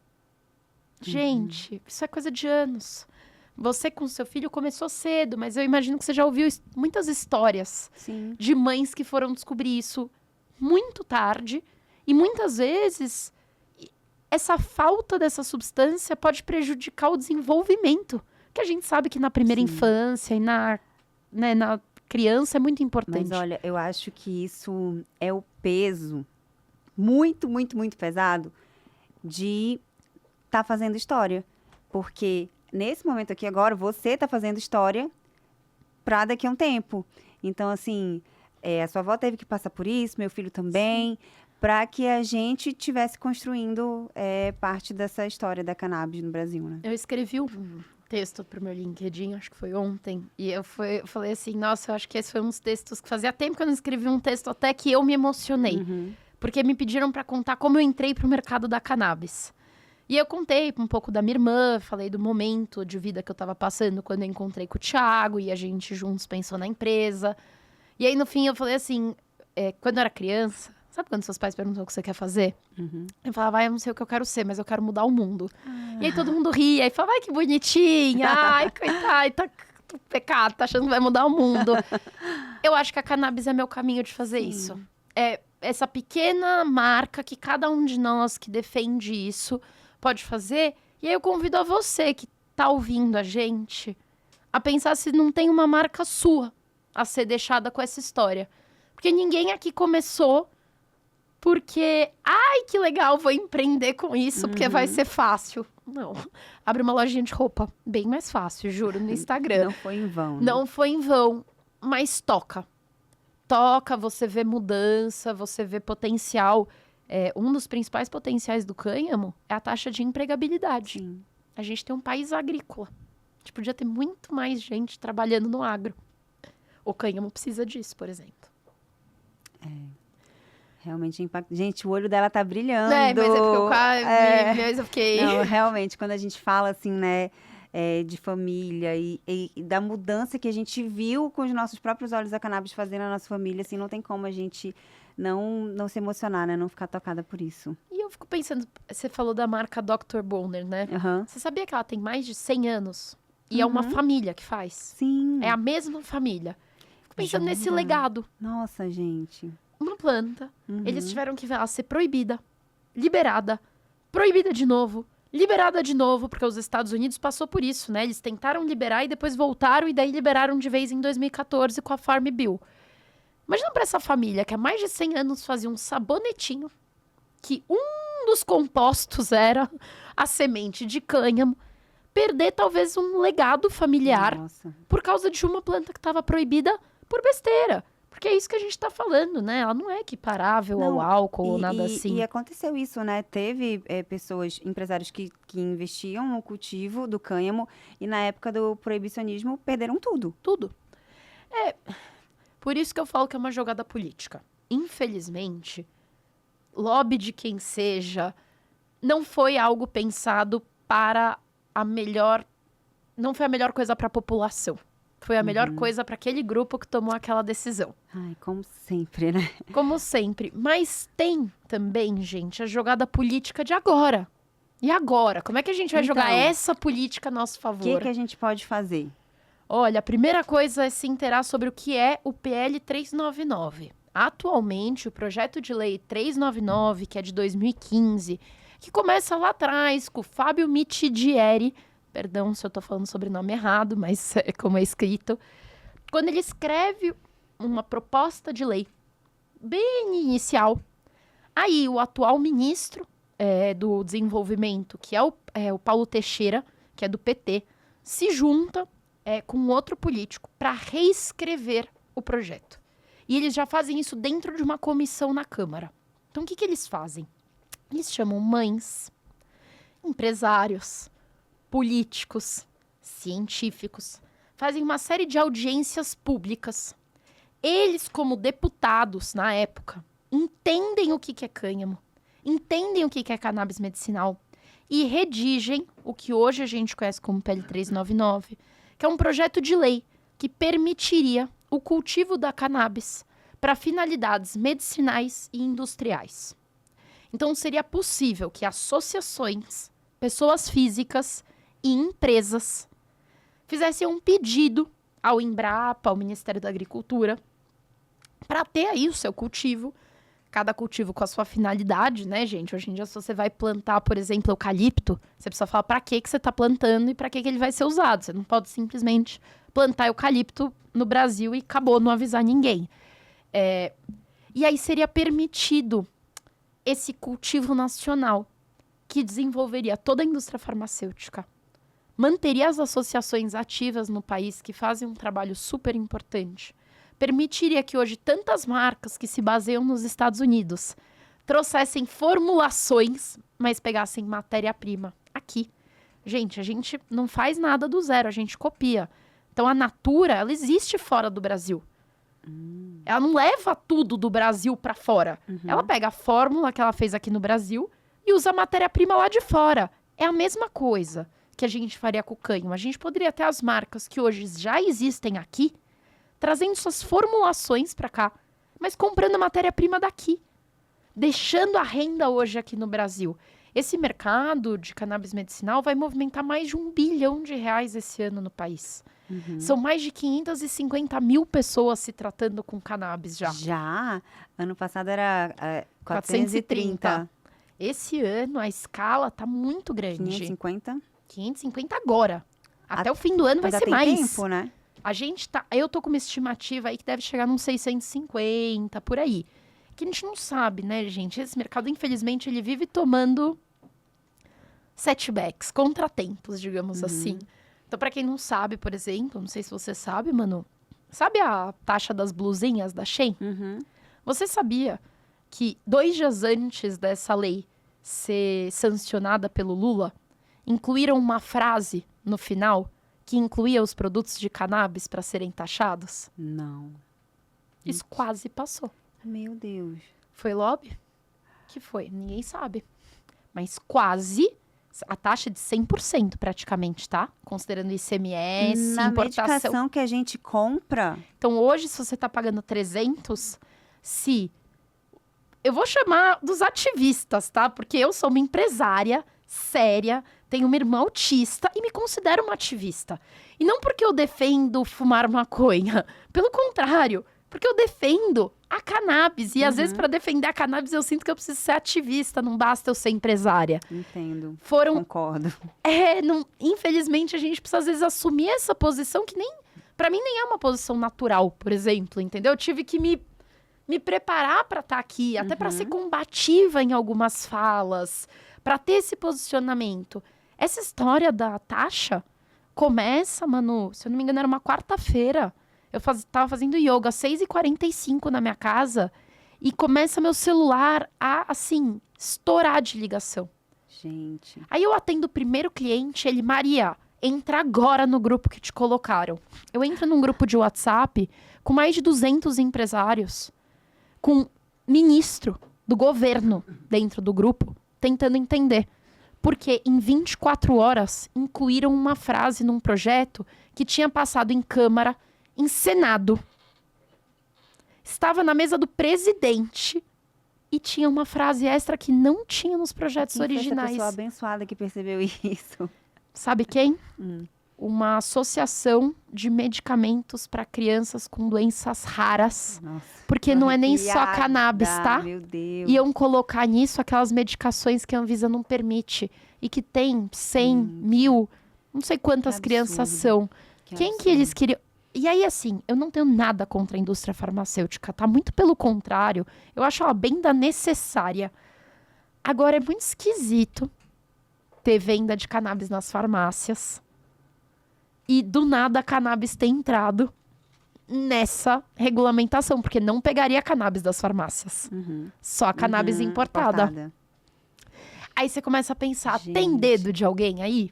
Gente, isso é coisa de anos. Você com seu filho começou cedo, mas eu imagino que você já ouviu muitas histórias de mães que foram descobrir isso muito tarde. E muitas vezes, essa falta dessa substância pode prejudicar o desenvolvimento. Que a gente sabe que na primeira infância e na criança é muito importante. Mas olha, eu acho que isso é o peso muito, muito, muito pesado de estar fazendo história. Porque... nesse momento aqui agora, você tá fazendo história pra daqui a um tempo. Então, assim, a sua avó teve que passar por isso, meu filho também, pra que a gente tivesse construindo parte dessa história da cannabis no Brasil, né? Eu escrevi um texto pro meu LinkedIn, acho que foi ontem, e eu falei assim, nossa, eu acho que esse foi um dos textos que fazia tempo que eu não escrevi um texto até que eu me emocionei. Porque me pediram pra contar como eu entrei pro mercado da cannabis. E eu contei um pouco da minha irmã, falei do momento de vida que eu tava passando quando eu encontrei com o Thiago e a gente juntos pensou na empresa. E aí, no fim, eu falei assim, quando eu era criança, sabe quando seus pais perguntam o que você quer fazer? Eu falava, eu não sei o que eu quero ser, mas eu quero mudar o mundo. E aí todo mundo ria, e falava, ai, que bonitinha, ai, coitada, tá pecado, tá achando que vai mudar o mundo. Eu acho que a cannabis é meu caminho de fazer isso. É essa pequena marca que cada um de nós que defende isso pode fazer. E aí eu convido a você que tá ouvindo a gente a pensar se não tem uma marca sua a ser deixada com essa história. Porque ninguém aqui começou porque, ai, que legal, vou empreender com isso, porque vai ser fácil. Não. Abre uma lojinha de roupa, bem mais fácil, juro, no Instagram. Não foi em vão. Né? Não foi em vão, mas toca. Toca, você vê mudança, você vê potencial. Um dos principais potenciais do cânhamo é a taxa de empregabilidade. Sim. A gente tem um país agrícola. A gente podia ter muito mais gente trabalhando no agro. O cânhamo precisa disso, por exemplo. Realmente impacta. Gente, o olho dela tá brilhando. Mas é porque eu quase... Mas eu fiquei... Não, realmente, quando a gente fala assim, né, de família e da mudança que a gente viu com os nossos próprios olhos a cannabis fazendo na nossa família, assim, não tem como a gente não se emocionar, né? Não ficar tocada por isso. E eu fico pensando, você falou da marca Dr. Bonner, né? Você sabia que ela tem mais de 100 anos? E é uma família que faz? Sim. É a mesma família. Fico pensando nesse legado. Nossa, gente. Uma planta. Eles tiveram que ver ela ser proibida, liberada, proibida de novo, liberada de novo, porque os Estados Unidos passou por isso, né? Eles tentaram liberar e depois voltaram e daí liberaram de vez em 2014 com a Farm Bill. Imagina pra essa família que há mais de 100 anos fazia um sabonetinho, que um dos compostos era a semente de cânhamo, perder talvez um legado familiar por causa de uma planta que estava proibida por besteira. Porque é isso que a gente tá falando, né? Ela não é equiparável ao Não, álcool ou nada assim. E aconteceu isso, né? Teve pessoas, empresários que investiam no cultivo do cânhamo e na época do proibicionismo perderam tudo. Tudo. É, por isso que eu falo que é uma jogada política. Infelizmente, lobby de quem seja, não foi algo pensado para a melhor... Não foi a melhor coisa para a população. Foi a melhor coisa para aquele grupo que tomou aquela decisão. Ai, como sempre, né? Como sempre. Mas tem também, gente, a jogada política de agora. E agora? Como é que a gente vai Então, jogar essa política a nosso O favor? que a gente pode fazer? Olha, a primeira coisa é se inteirar sobre o que é o PL 399. Atualmente, o projeto de lei 399, que é de 2015, que começa lá atrás com o Fábio Mitidieri, perdão se eu tô falando o sobrenome errado, mas é como é escrito, quando ele escreve uma proposta de lei bem inicial. Aí o atual ministro do desenvolvimento, que é o Paulo Teixeira, que é do PT, se junta com outro político para reescrever o projeto. E eles já fazem isso dentro de uma comissão na Câmara. Então, o que eles fazem? Eles chamam mães, empresários, políticos, científicos, fazem uma série de audiências públicas. Eles, como deputados na época, entendem o que é cânhamo, entendem o que é cannabis medicinal e redigem o que hoje a gente conhece como PL 399, que é um projeto de lei que permitiria o cultivo da cannabis para finalidades medicinais e industriais. Então, seria possível que associações, pessoas físicas e empresas fizessem um pedido ao Embrapa, ao Ministério da Agricultura, para ter aí o seu cultivo, cada cultivo com a sua finalidade, né, gente? Hoje em dia, se você vai plantar, por exemplo, eucalipto, você precisa falar para que você está plantando e para que ele vai ser usado. Você não pode simplesmente plantar eucalipto no Brasil e acabou, não avisar ninguém. E aí seria permitido esse cultivo nacional que desenvolveria toda a indústria farmacêutica, manteria as associações ativas no país que fazem um trabalho super importante, permitiria que hoje tantas marcas que se baseiam nos Estados Unidos trouxessem formulações, mas pegassem matéria-prima aqui. Gente, a gente não faz nada do zero, a gente copia. Então, a Natura, ela existe fora do Brasil. Ela não leva tudo do Brasil para fora. Ela pega a fórmula que ela fez aqui no Brasil e usa a matéria-prima lá de fora. É a mesma coisa que a gente faria com o cânhamo. A gente poderia ter as marcas que hoje já existem aqui, trazendo suas formulações para cá, mas comprando a matéria-prima daqui, deixando a renda hoje aqui no Brasil. Esse mercado de cannabis medicinal vai movimentar mais de R$1 bilhão esse ano no país. São mais de 550 mil pessoas se tratando com cannabis já. Já? Ano passado era 430. Esse ano a escala tá muito grande. 550? 550 agora. Até o fim do ano vai ser mais. Ainda tem tempo, né? Eu tô com uma estimativa aí que deve chegar nos 650, por aí. Que a gente não sabe, né, gente? Esse mercado, infelizmente, ele vive tomando setbacks, contratempos, digamos assim. Então, pra quem não sabe, por exemplo, não sei se você sabe, Manu, sabe a taxa das blusinhas da Shein? Você sabia que 2 dias antes dessa lei ser sancionada pelo Lula, incluíram uma frase no final que incluía os produtos de cannabis para serem taxados? Não. Isso quase passou. Meu Deus. Foi lobby? Que foi? Ninguém sabe. Mas quase a taxa de 100% praticamente, tá? Considerando ICMS, Na importação. medicação que a gente compra... Então, hoje, se você tá pagando 300, eu vou chamar dos ativistas, tá? Porque eu sou uma empresária séria, tenho uma irmã autista e me considero uma ativista. E não porque eu defendo fumar maconha. Pelo contrário, porque eu defendo a cannabis. E às vezes, para defender a cannabis, eu sinto que eu preciso ser ativista, não basta eu ser empresária. Entendo. Concordo. Infelizmente, a gente precisa, às vezes, assumir essa posição que para mim, nem é uma posição natural, por exemplo, entendeu? Eu tive que me preparar para estar aqui, até para ser combativa em algumas falas, para ter esse posicionamento. Essa história da taxa começa, Manu, se eu não me engano, era uma quarta-feira. Tava fazendo yoga às 6h45 na minha casa e começa meu celular a, assim, estourar de ligação. Gente. Aí eu atendo o primeiro cliente, ele, Maria, entra agora no grupo que te colocaram. Eu entro num grupo de WhatsApp com mais de 200 empresários, com ministro do governo dentro do grupo, tentando entender. Porque em 24 horas incluíram uma frase num projeto que tinha passado em Câmara, em Senado. Estava na mesa do presidente e tinha uma frase extra que não tinha nos projetos Quem foi essa originais. pessoa abençoada que percebeu isso? Sabe quem? Uma associação de medicamentos para crianças com doenças raras. Nossa, Porque tô não é nem só arrepiada, cannabis, tá? Meu Deus. Iam colocar nisso aquelas medicações que a Anvisa não permite. E que tem 100, 1000, não sei quantas Que crianças absurdo. são. Quem que eles queriam... E aí, assim, eu não tenho nada contra a indústria farmacêutica, tá? Muito pelo contrário. Eu acho ela bem da necessária. Agora, é muito esquisito ter venda de cannabis nas farmácias. E, do nada, a cannabis ter entrado nessa regulamentação. Porque não pegaria cannabis das farmácias. Só a cannabis importada. Aí você começa a pensar, tem Gente. dedo de alguém aí?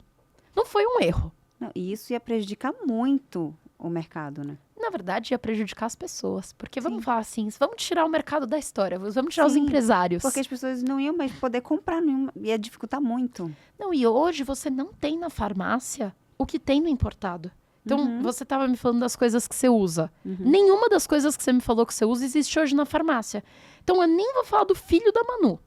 Não foi um erro. Não, e isso ia prejudicar muito o mercado, né? Na verdade, ia prejudicar as pessoas. Porque vamos Sim. falar assim, vamos tirar o mercado da história, vamos tirar os Sim, empresários. Porque as pessoas não iam mais poder comprar, ia dificultar muito. Não, e hoje você não tem na farmácia o que tem no importado. Então, você estava me falando das coisas que você usa. Nenhuma das coisas que você me falou que você usa existe hoje na farmácia. Então, eu nem vou falar do filho da Manu.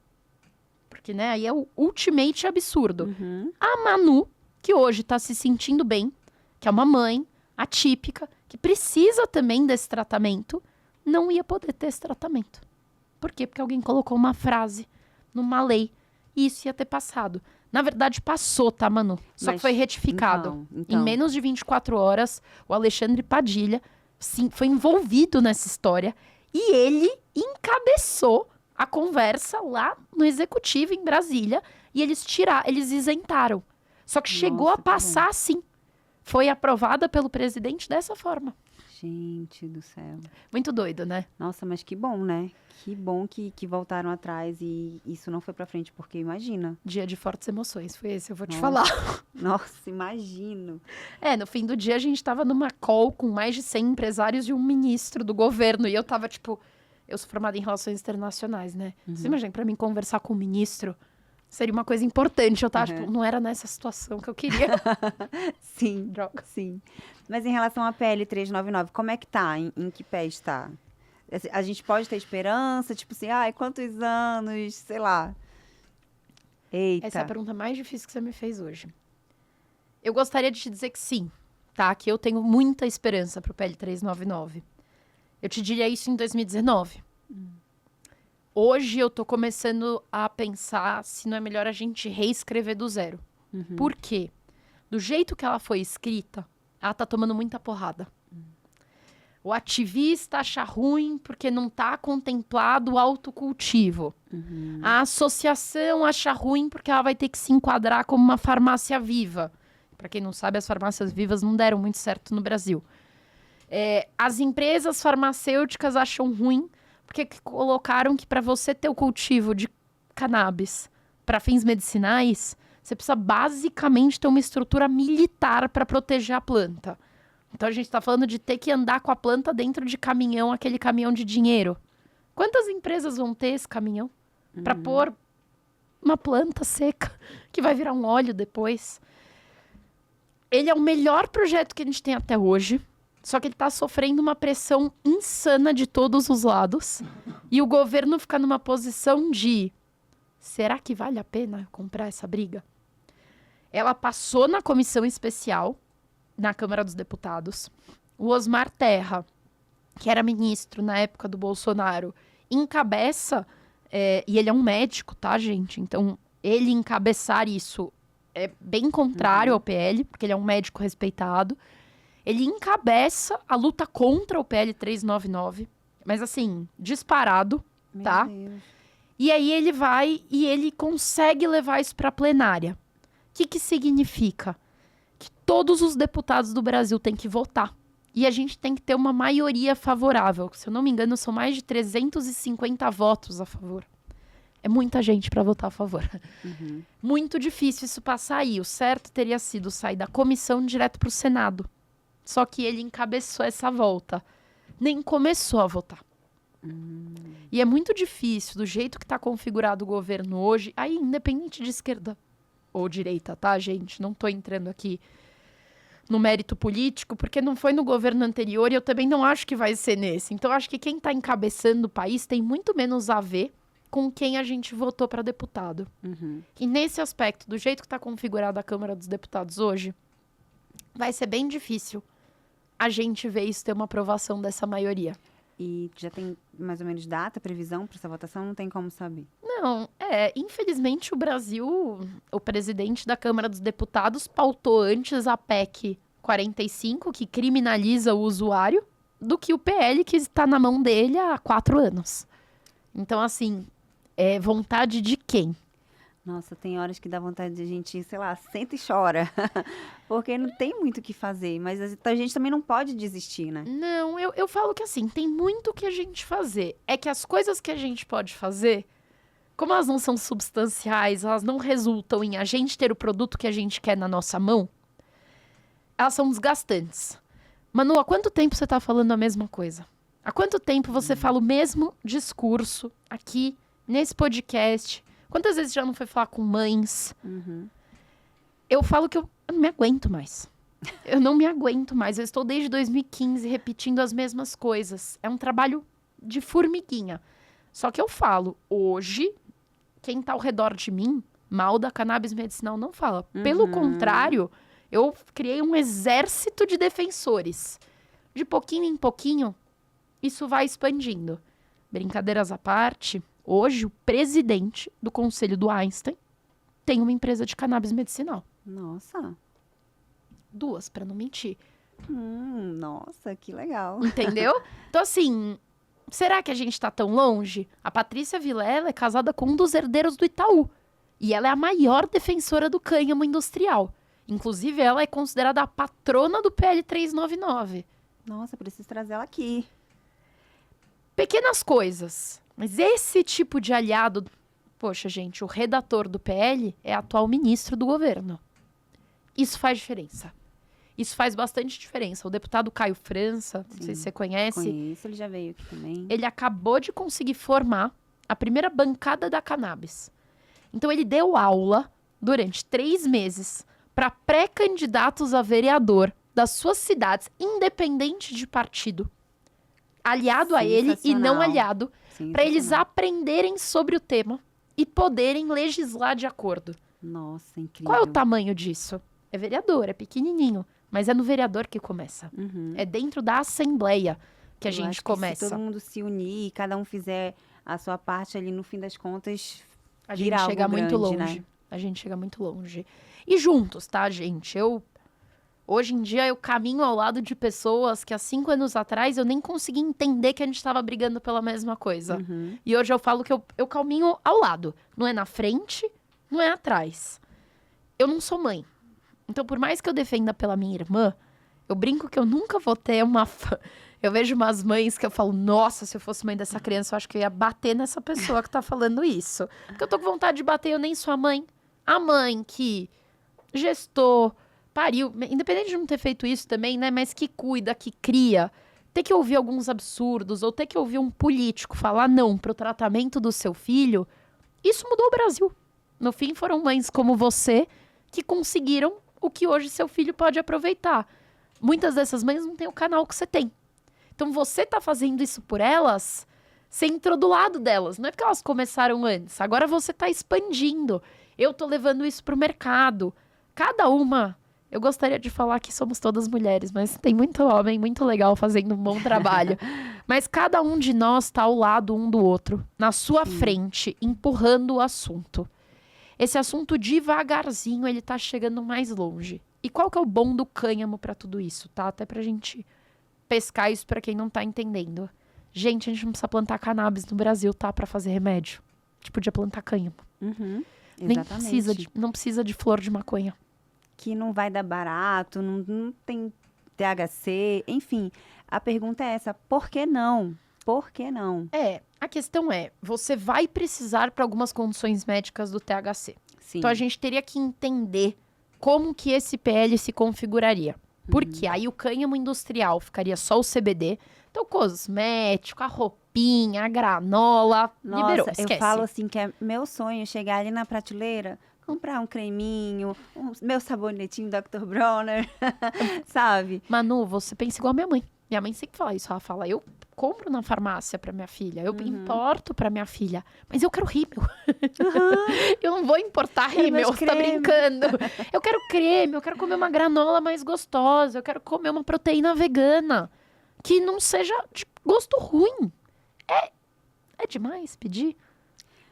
Porque, né, aí é o ultimate absurdo. A Manu, que hoje está se sentindo bem, que é uma mãe atípica, que precisa também desse tratamento, não ia poder ter esse tratamento. Por quê? Porque alguém colocou uma frase numa lei e isso ia ter passado. Na verdade, passou, tá, Manu? Só que Mas, foi retificado. então. Em menos de 24 horas, o Alexandre Padilha, sim, foi envolvido nessa história e ele encabeçou a conversa lá no Executivo, em Brasília, e eles isentaram. Só que chegou Nossa, a que passar assim. Foi aprovada pelo presidente dessa forma. Gente do céu. Muito doido, né? Nossa, mas que bom, né? Que bom que voltaram atrás e isso não foi pra frente, porque imagina. Dia de fortes emoções, foi esse, eu vou te Nossa. falar. Nossa, imagino. No fim do dia a gente tava numa call com mais de 100 empresários e um ministro do governo. E eu tava, tipo... Eu sou formada em relações internacionais, né? Você imagina, pra mim conversar com o ministro seria uma coisa importante. Eu tava, tipo, não era nessa situação que eu queria. Sim, Droga. sim. Mas em relação à PL 399, como é que tá? Em que pé está? A gente pode ter esperança? Tipo assim, ai, quantos anos? Sei lá. Eita. Essa é a pergunta mais difícil que você me fez hoje. Eu gostaria de te dizer que sim, tá? Que eu tenho muita esperança pro PL 399. Eu te diria isso em 2019. Hoje eu tô começando a pensar se não é melhor a gente reescrever do zero. Por quê? Do jeito que ela foi escrita, ela tá tomando muita porrada. O ativista acha ruim porque não tá contemplado o autocultivo. A associação acha ruim porque ela vai ter que se enquadrar como uma farmácia viva. Para quem não sabe, as farmácias vivas não deram muito certo no Brasil. As empresas farmacêuticas acham ruim porque colocaram que para você ter o cultivo de cannabis para fins medicinais, você precisa basicamente ter uma estrutura militar para proteger a planta. Então a gente está falando de ter que andar com a planta dentro de caminhão, aquele caminhão de dinheiro. Quantas empresas vão ter esse caminhão para pôr uma planta seca que vai virar um óleo depois? Ele é o melhor projeto que a gente tem até hoje. Só que ele está sofrendo uma pressão insana de todos os lados. E o governo fica numa posição de... Será que vale a pena comprar essa briga? Ela passou na comissão especial, na Câmara dos Deputados. O Osmar Terra, que era ministro na época do Bolsonaro, encabeça... e ele é um médico, tá, gente? Então, ele encabeçar isso é bem contrário ao PL, porque ele é um médico respeitado. Ele encabeça a luta contra o PL 399, mas assim, disparado, Meu tá? Deus. E aí ele vai e ele consegue levar isso para a plenária. O que significa? Que todos os deputados do Brasil têm que votar E a gente tem que ter uma maioria favorável. Se eu não me engano, são mais de 350 votos a favor. É muita gente para votar a favor. Muito difícil isso passar aí. O certo teria sido sair da comissão direto para o Senado. Só que ele encabeçou essa volta. Nem começou a votar. E é muito difícil, do jeito que está configurado o governo hoje, aí independente de esquerda ou direita, tá, gente? Não estou entrando aqui no mérito político, porque não foi no governo anterior e eu também não acho que vai ser nesse. Então, eu acho que quem está encabeçando o país tem muito menos a ver com quem a gente votou para deputado. E nesse aspecto, do jeito que está configurada a Câmara dos Deputados hoje, vai ser bem difícil a gente ver isso ter uma aprovação dessa maioria. E já tem mais ou menos data, previsão para essa votação? Não tem como saber. Não, infelizmente o Brasil, o presidente da Câmara dos Deputados pautou antes a PEC 45, que criminaliza o usuário, do que o PL que está na mão dele há 4 anos. Então, assim, é vontade de quem? Nossa, tem horas que dá vontade de a gente, sei lá, senta e chora. Porque não tem muito o que fazer. Mas a gente também não pode desistir, né? Não, eu falo que assim, tem muito o que a gente fazer. É que as coisas que a gente pode fazer, como elas não são substanciais, elas não resultam em a gente ter o produto que a gente quer na nossa mão, elas são desgastantes. Manu, há quanto tempo você tá falando a mesma coisa? Há quanto tempo você fala o mesmo discurso aqui, nesse podcast? Quantas vezes já não foi falar com mães? Eu falo que eu não me aguento mais. Eu não me aguento mais. Eu estou desde 2015 repetindo as mesmas coisas. É um trabalho de formiguinha. Só que eu falo, hoje, quem tá ao redor de mim, mal da cannabis medicinal não fala. Pelo contrário, eu criei um exército de defensores. De pouquinho em pouquinho, isso vai expandindo. Brincadeiras à parte, hoje o presidente do conselho do Einstein tem uma empresa de cannabis medicinal. Nossa. 2, pra não mentir. Nossa, que legal. Entendeu? Então, assim, será que a gente tá tão longe? A Patrícia Vilela é casada com um dos herdeiros do Itaú. E ela é a maior defensora do cânhamo industrial. Inclusive, ela é considerada a patrona do PL 399. Nossa, preciso trazer ela aqui. Pequenas coisas. Mas esse tipo de aliado... Poxa, gente, o redator do PL é atual ministro do governo. Isso faz diferença. Isso faz bastante diferença. O deputado Caio França, não sei se você conhece. Conheço, ele já veio aqui também. Ele acabou de conseguir formar a primeira bancada da cannabis. Então, ele deu aula durante 3 meses para pré-candidatos a vereador das suas cidades, independente de partido, aliado a ele e não aliado, para eles aprenderem sobre o tema e poderem legislar de acordo. Nossa, incrível. Qual é o tamanho disso? É vereador, é pequenininho, mas é no vereador que começa. É dentro da assembleia que a gente começa. Se todo mundo se unir e cada um fizer a sua parte ali, no fim das contas, a gente chega muito longe. Né? A gente chega muito longe. E juntos, tá, gente? Hoje em dia, eu caminho ao lado de pessoas que há 5 anos atrás eu nem consegui entender que a gente estava brigando pela mesma coisa. E hoje eu falo que eu caminho ao lado. Não é na frente, não é atrás. Eu não sou mãe. Então, por mais que eu defenda pela minha irmã, eu brinco que eu nunca vou ter uma... Eu vejo umas mães que eu falo, nossa, se eu fosse mãe dessa criança, eu acho que eu ia bater nessa pessoa que tá falando isso. Porque eu tô com vontade de bater, eu nem sou a mãe. A mãe que gestou, pariu, independente de não ter feito isso também, né? Mas que cuida, que cria. Ter que ouvir alguns absurdos, ou ter que ouvir um político falar não pro tratamento do seu filho, isso mudou o Brasil. No fim, foram mães como você que conseguiram o que hoje seu filho pode aproveitar. Muitas dessas mães não têm o canal que você tem. Então, você tá fazendo isso por elas, você entrou do lado delas. Não é porque elas começaram antes. Agora você tá expandindo. Eu tô levando isso pro mercado. Cada uma... Eu gostaria de falar que somos todas mulheres, mas tem muito homem, muito legal, fazendo um bom trabalho. Mas cada um de nós tá ao lado um do outro, na sua frente, empurrando o assunto. Esse assunto, devagarzinho, ele tá chegando mais longe. E qual que é o bom do cânhamo pra tudo isso, tá? Até pra gente pescar isso pra quem não tá entendendo. Gente, a gente não precisa plantar cannabis no Brasil, tá? Pra fazer remédio. A gente podia plantar cânhamo. Exatamente. Não precisa de flor de maconha. Que não vai dar barato, não tem THC, enfim. A pergunta é essa, por que não? Por que não? A questão é, você vai precisar para algumas condições médicas do THC. Sim. Então a gente teria que entender como que esse PL se configuraria. Porque aí o cânhamo industrial ficaria só o CBD. Então, cosmético, a roupinha, a granola, liberou, esquece. Eu falo assim que é meu sonho chegar ali na prateleira, comprar um creminho, meu sabonetinho Dr. Bronner, sabe? Manu, você pensa igual a minha mãe. Minha mãe sempre fala isso. Ela fala, eu compro na farmácia pra minha filha, eu importo pra minha filha, mas eu quero rímel. Eu não vou importar rímel, você tá brincando. Eu quero creme, eu quero comer uma granola mais gostosa, eu quero comer uma proteína vegana, que não seja de gosto ruim. É demais pedir?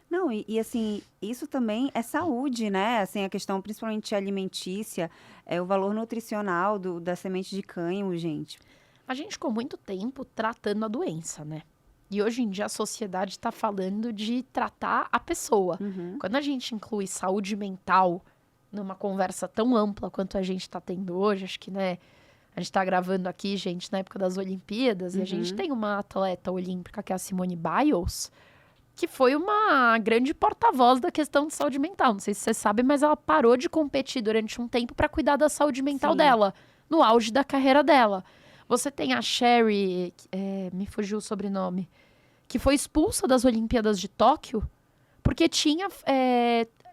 Não, e assim, isso também é saúde, né? Assim, a questão principalmente alimentícia, é o valor nutricional da semente de cânhamo, gente. A gente ficou muito tempo tratando a doença, né? E hoje em dia a sociedade está falando de tratar a pessoa. Quando a gente inclui saúde mental numa conversa tão ampla quanto a gente está tendo hoje, acho que, né? A gente está gravando aqui, gente, na época das Olimpíadas, e a gente tem uma atleta olímpica, que é a Simone Biles, que foi uma grande porta-voz da questão de saúde mental. Não sei se você sabe, mas ela parou de competir durante um tempo para cuidar da saúde mental dela, no auge da carreira dela. Você tem a Sherry, me fugiu o sobrenome, que foi expulsa das Olimpíadas de Tóquio porque tinha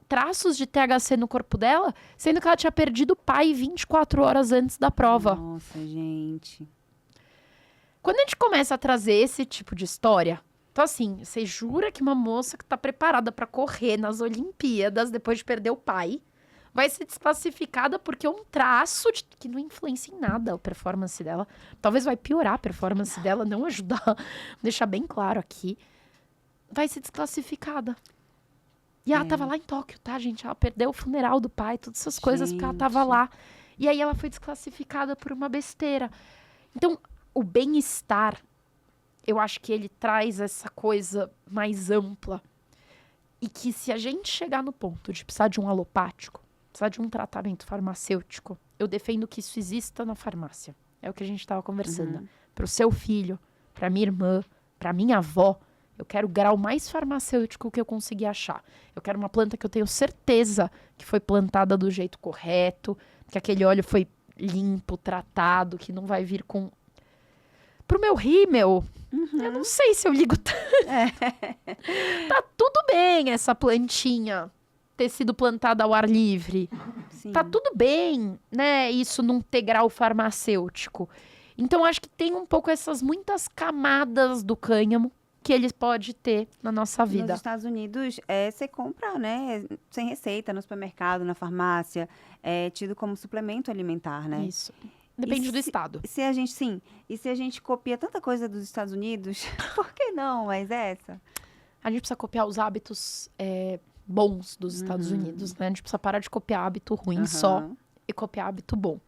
traços de THC no corpo dela, sendo que ela tinha perdido o pai 24 horas antes da prova. Nossa, gente. Quando a gente começa a trazer esse tipo de história, então assim, você jura que uma moça que tá preparada para correr nas Olimpíadas depois de perder o pai vai ser desclassificada porque um traço que não influencia em nada a performance dela. Talvez vai piorar a performance dela, não ajudar. Vou deixar bem claro aqui. Vai ser desclassificada. E ela tava lá em Tóquio, tá, gente? Ela perdeu o funeral do pai, todas essas coisas, porque ela tava lá. E aí ela foi desclassificada por uma besteira. Então, o bem-estar, eu acho que ele traz essa coisa mais ampla. E que se a gente chegar no ponto de precisar de um alopático, precisar de um tratamento farmacêutico, eu defendo que isso exista na farmácia. É o que a gente estava conversando. Para o seu filho, para minha irmã, para minha avó, eu quero o grau mais farmacêutico que eu conseguir achar. Eu quero uma planta que eu tenho certeza que foi plantada do jeito correto, que aquele óleo foi limpo, tratado, que não vai vir com... Pro meu rímel, eu não sei se eu ligo Tá tudo bem essa plantinha ter sido plantada ao ar livre. Sim. Tá tudo bem, né? Isso não ter grau farmacêutico. Então, acho que tem um pouco essas muitas camadas do cânhamo que ele pode ter na nossa vida. Nos Estados Unidos, você compra, né, sem receita, no supermercado, na farmácia, é tido como suplemento alimentar, né? Isso. Depende do estado. Se a gente copia tanta coisa dos Estados Unidos, por que não? Mas essa? A gente precisa copiar os hábitos bons dos Estados Unidos, né? A gente precisa parar de copiar hábito ruim só e copiar hábito bom.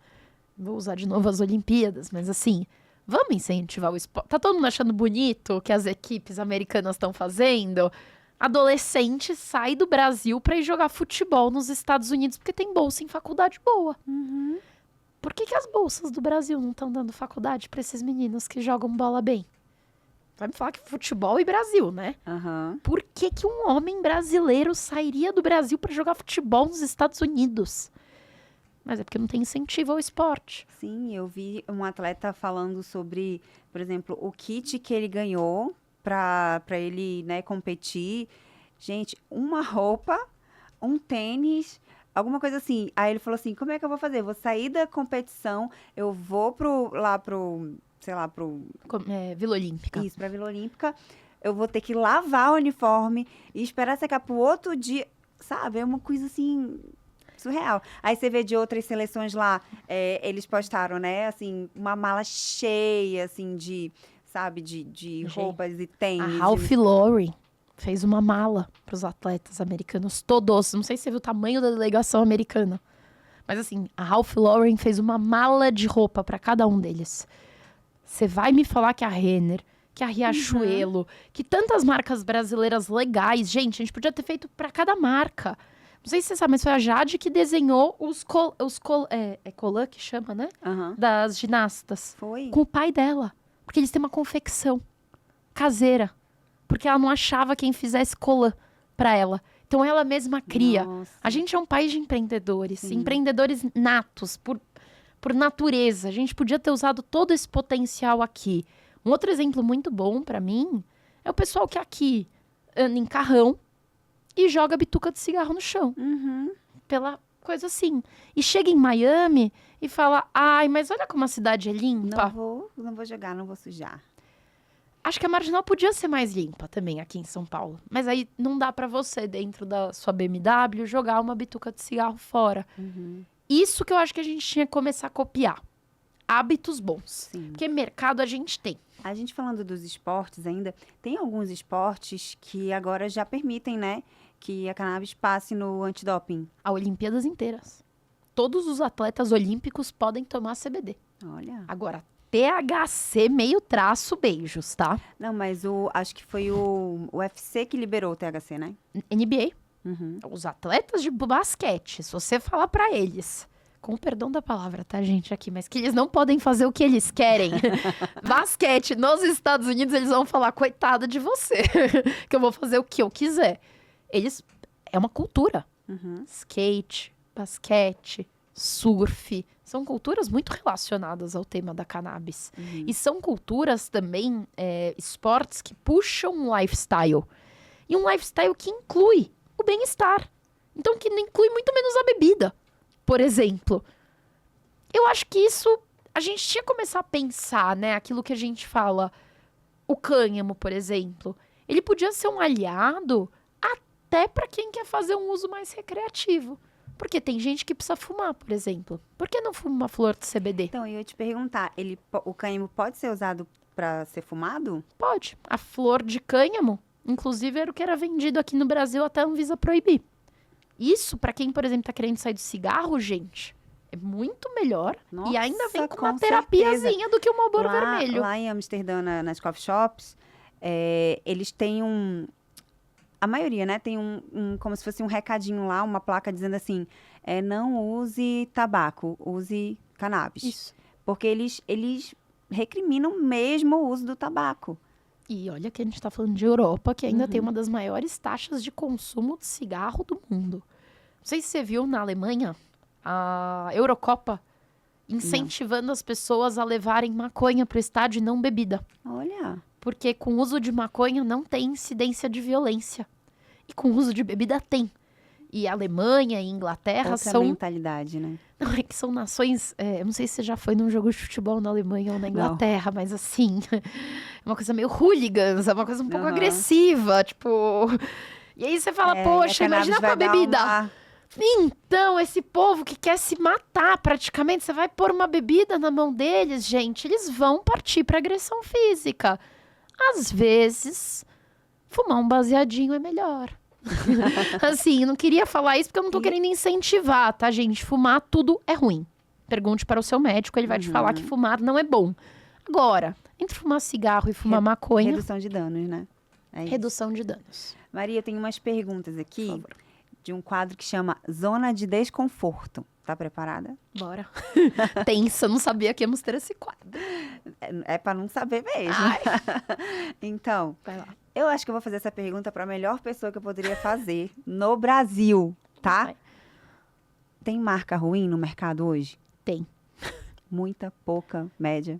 Vou usar de novo as Olimpíadas, mas assim, vamos incentivar o esporte. Tá todo mundo achando bonito o que as equipes americanas estão fazendo? Adolescente sai do Brasil para ir jogar futebol nos Estados Unidos porque tem bolsa em faculdade boa. Por que as bolsas do Brasil não estão dando faculdade para esses meninos que jogam bola bem? Vai me falar que futebol e Brasil, né? Por que um homem brasileiro sairia do Brasil para jogar futebol nos Estados Unidos? Mas é porque não tem incentivo ao esporte. Sim, eu vi um atleta falando sobre, por exemplo, o kit que ele ganhou para ele, né, competir. Gente, uma roupa, um tênis, alguma coisa assim. Aí ele falou assim, como é que eu vou fazer? Vou sair da competição, eu vou Vila Olímpica. Isso, pra Vila Olímpica. Eu vou ter que lavar o uniforme e esperar secar pro outro dia. Sabe? É uma coisa assim... surreal. Aí você vê de outras seleções lá, eles postaram, né, assim, uma mala cheia, assim, de roupas e tênis. A Ralph Lauren fez uma mala para os atletas americanos todos. Não sei se você viu o tamanho da delegação americana. Mas assim, a Ralph Lauren fez uma mala de roupa para cada um deles. Você vai me falar que a Renner, que a Riachuelo, que tantas marcas brasileiras legais, gente, a gente podia ter feito para cada marca. Não sei se você sabe, mas foi a Jade que desenhou é colã que chama, né? Aham. Das ginastas. Foi? Com o pai dela. Porque eles têm uma confecção caseira. Porque ela não achava quem fizesse colã pra ela. Então ela mesma cria. Nossa. A gente é um país de empreendedores. Sim. Empreendedores natos, por natureza. A gente podia ter usado todo esse potencial aqui. Um outro exemplo muito bom pra mim é o pessoal que aqui anda em carrão e joga bituca de cigarro no chão. Uhum. Pela coisa assim. E chega em Miami e fala, ai, mas olha como a cidade é limpa. Não vou jogar, não vou sujar. Acho que a Marginal podia ser mais limpa também aqui em São Paulo. Mas aí não dá pra você, dentro da sua BMW, jogar uma bituca de cigarro fora. Uhum. Isso que eu acho que a gente tinha que começar a copiar. Hábitos bons. Sim. Porque mercado a gente tem. A gente falando dos esportes ainda, tem alguns esportes que agora já permitem, né, que a cannabis passe no antidoping. A Olimpíadas inteiras. Todos os atletas olímpicos podem tomar CBD. Olha. Agora, THC meio traço, beijos, tá? Não, mas acho que foi o UFC que liberou o THC, né? NBA. Uhum. Os atletas de basquete, se você falar pra eles, com o perdão da palavra, tá, gente, aqui, mas que eles não podem fazer o que eles querem. Basquete nos Estados Unidos, eles vão falar, coitada de você, que eu vou fazer o que eu quiser. É uma cultura. Uhum. Skate, basquete, surf, são culturas muito relacionadas ao tema da cannabis. Uhum. E são culturas também, esportes que puxam um lifestyle. E um lifestyle que inclui o bem-estar. Então, que não inclui muito menos a bebida, por exemplo. Eu acho que isso, a gente tinha que começar a pensar, né? Aquilo que a gente fala, o cânhamo, por exemplo. Ele podia ser um aliado até para quem quer fazer um uso mais recreativo. Porque tem gente que precisa fumar, por exemplo. Por que não fuma uma flor de CBD? Então, eu ia te perguntar, o cânhamo pode ser usado para ser fumado? Pode. A flor de cânhamo, inclusive, era o que era vendido aqui no Brasil até a Anvisa proibir. Isso, pra quem, por exemplo, tá querendo sair do cigarro, gente, é muito melhor. Nossa, e ainda vem com uma com terapiazinha do que o Marlboro vermelho. Lá em Amsterdã, nas coffee shops, eles têm a maioria, né? Tem como se fosse um recadinho lá, uma placa dizendo assim, não use tabaco, use cannabis. Isso. Porque eles recriminam mesmo o uso do tabaco. E olha que a gente tá falando de Europa, que ainda tem uma das maiores taxas de consumo de cigarro do mundo. Não sei se você viu na Alemanha, a Eurocopa incentivando as pessoas a levarem maconha pro estádio e não bebida. Olha. Porque com o uso de maconha não tem incidência de violência. E com o uso de bebida tem. E a Alemanha e a Inglaterra Outra são... mentalidade, né? Não, é que são nações... eu não sei se você já foi num jogo de futebol na Alemanha ou na Inglaterra, mas assim... É uma coisa meio hooligans, é uma coisa um pouco agressiva, tipo... E aí você fala, poxa, imagina com a bebida. Então, esse povo que quer se matar praticamente, você vai pôr uma bebida na mão deles, gente, eles vão partir pra agressão física. Às vezes, fumar um baseadinho é melhor. Assim, eu não queria falar isso porque eu não tô querendo incentivar, tá, gente? Fumar tudo é ruim. Pergunte para o seu médico, ele vai te falar que fumar não é bom. Agora, entre fumar cigarro e fumar maconha... Redução de danos, né? Redução de danos. Maria, eu tenho umas perguntas aqui. Por favor. De um quadro que chama Zona de Desconforto. Tá preparada? Bora. Tensa, não sabia que íamos ter esse quadro. É pra não saber mesmo. Então, vai lá. Eu acho que eu vou fazer essa pergunta para a melhor pessoa que eu poderia fazer no Brasil, tá? Vai. Tem marca ruim no mercado hoje? Tem. Muita, pouca, média?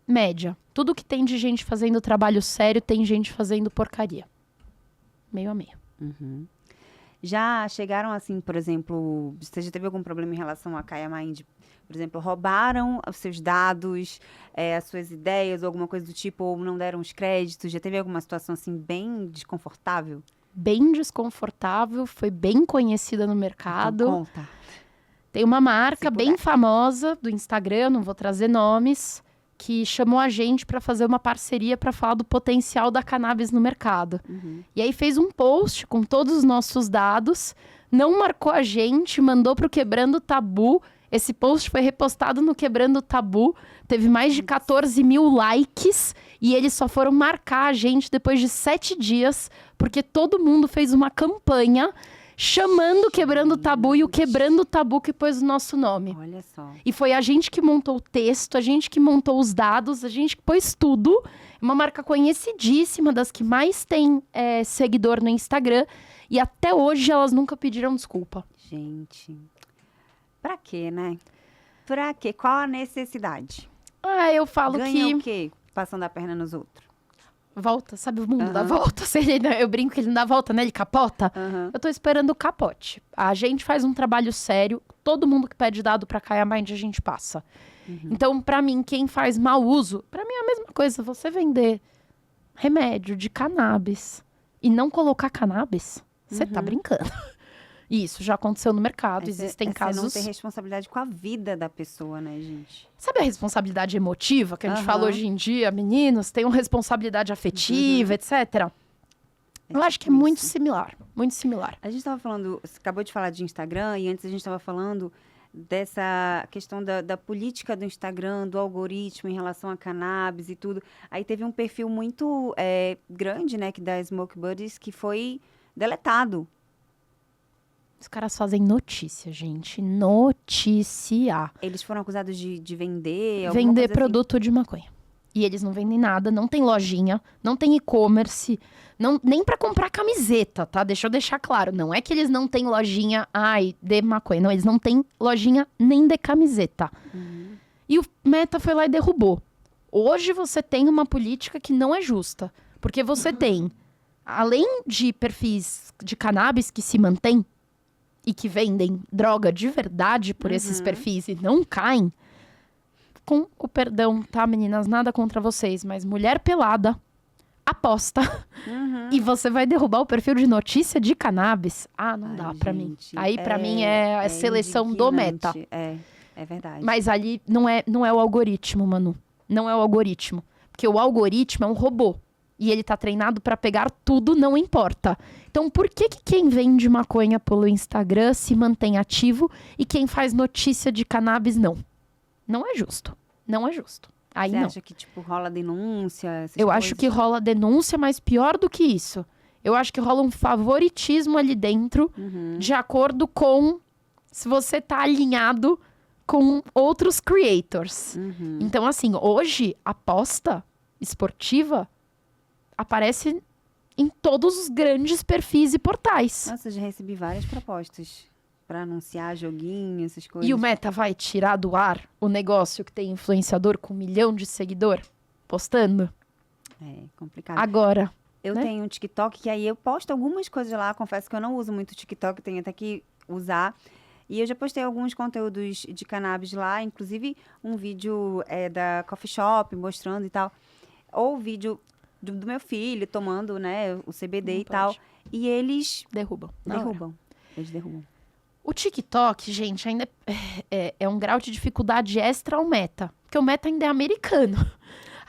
Média. Tudo que tem de gente fazendo trabalho sério, tem gente fazendo porcaria. Meio a meio. Uhum. Já chegaram assim, por exemplo, você já teve algum problema em relação a Kaya Mind? Por exemplo, roubaram os seus dados, as suas ideias, ou alguma coisa do tipo, ou não deram os créditos? Já teve alguma situação assim bem desconfortável? Bem desconfortável, foi bem conhecida no mercado. Então, conta. Tem uma marca bem famosa do Instagram, não vou trazer nomes, que chamou a gente para fazer uma parceria para falar do potencial da cannabis no mercado. Uhum. E aí fez um post com todos os nossos dados, não marcou a gente, mandou pro Quebrando o Tabu. Esse post foi repostado no Quebrando o Tabu, teve mais de 14 mil likes e eles só foram marcar a gente depois de 7 dias, porque todo mundo fez uma campanha chamando Quebrando o Tabu e o Quebrando o Tabu que pôs o nosso nome. Olha só. E foi a gente que montou o texto, a gente que montou os dados, a gente que pôs tudo. Uma marca conhecidíssima, das que mais tem seguidor no Instagram. E até hoje elas nunca pediram desculpa. Gente, pra quê, né? Pra quê? Qual a necessidade? Eu falo Ganha que... o quê? Passando a perna nos outros. Volta, sabe o mundo dá volta? Eu brinco que ele não dá volta, né? Ele capota. Eu tô esperando o capote. A gente faz um trabalho sério. Todo mundo que pede dado pra Kaya Mind, a gente passa. Então, pra mim, quem faz mau uso... Pra mim é a mesma coisa. Você vender remédio de cannabis e não colocar cannabis, você tá brincando. Isso já aconteceu no mercado. Existem casos... Você não ter responsabilidade com a vida da pessoa, né, gente? Sabe a responsabilidade emotiva que a gente fala hoje em dia? Meninos, tem uma responsabilidade afetiva, etc. Eu acho que é muito similar. Muito similar. A gente estava falando... Você acabou de falar de Instagram e antes a gente estava falando dessa questão da política do Instagram, do algoritmo em relação a cannabis e tudo. Aí teve um perfil muito grande, né, que da Smoke Buddies, que foi deletado. Os caras fazem notícia, gente. Notícia. Eles foram acusados de vender... Vender produto de maconha. E eles não vendem nada, não tem lojinha, não tem e-commerce, nem pra comprar camiseta, tá? Deixa eu deixar claro. Não é que eles não têm lojinha, de maconha. Não, eles não têm lojinha nem de camiseta. E o Meta foi lá e derrubou. Hoje você tem uma política que não é justa. Porque você tem, além de perfis de cannabis que se mantêm, e que vendem droga de verdade por esses perfis e não caem, com o perdão, tá, meninas? Nada contra vocês, mas mulher pelada aposta e você vai derrubar o perfil de notícia de cannabis? Não dá pra mim. Aí pra mim é a seleção do Meta. É verdade. Mas ali não é o algoritmo, Manu. Não é o algoritmo. Porque o algoritmo é um robô. E ele tá treinado pra pegar tudo, não importa. Então, por que quem vende maconha pelo Instagram se mantém ativo e quem faz notícia de cannabis não? Não é justo. Não é justo. Aí Você não. acha que, tipo, rola denúncia? Eu acho que rola denúncia, mas pior do que isso. Eu acho que rola um favoritismo ali dentro, de acordo com se você tá alinhado com outros creators. Então, assim, hoje, aposta esportiva aparece em todos os grandes perfis e portais. Nossa, eu já recebi várias propostas pra anunciar joguinho, essas coisas. E o Meta vai tirar do ar o negócio que tem influenciador com 1 milhão de seguidor postando? É complicado. Agora. Eu tenho um TikTok que aí eu posto algumas coisas lá. Confesso que eu não uso muito o TikTok, tenho até que usar. E eu já postei alguns conteúdos de cannabis lá, inclusive um vídeo da coffee shop mostrando e tal. Ou vídeo do meu filho tomando, né, o CBD Não e tal. pode. E eles Derrubam. Eles derrubam. O TikTok, gente, ainda é um grau de dificuldade extra ao Meta. Porque o Meta ainda é americano.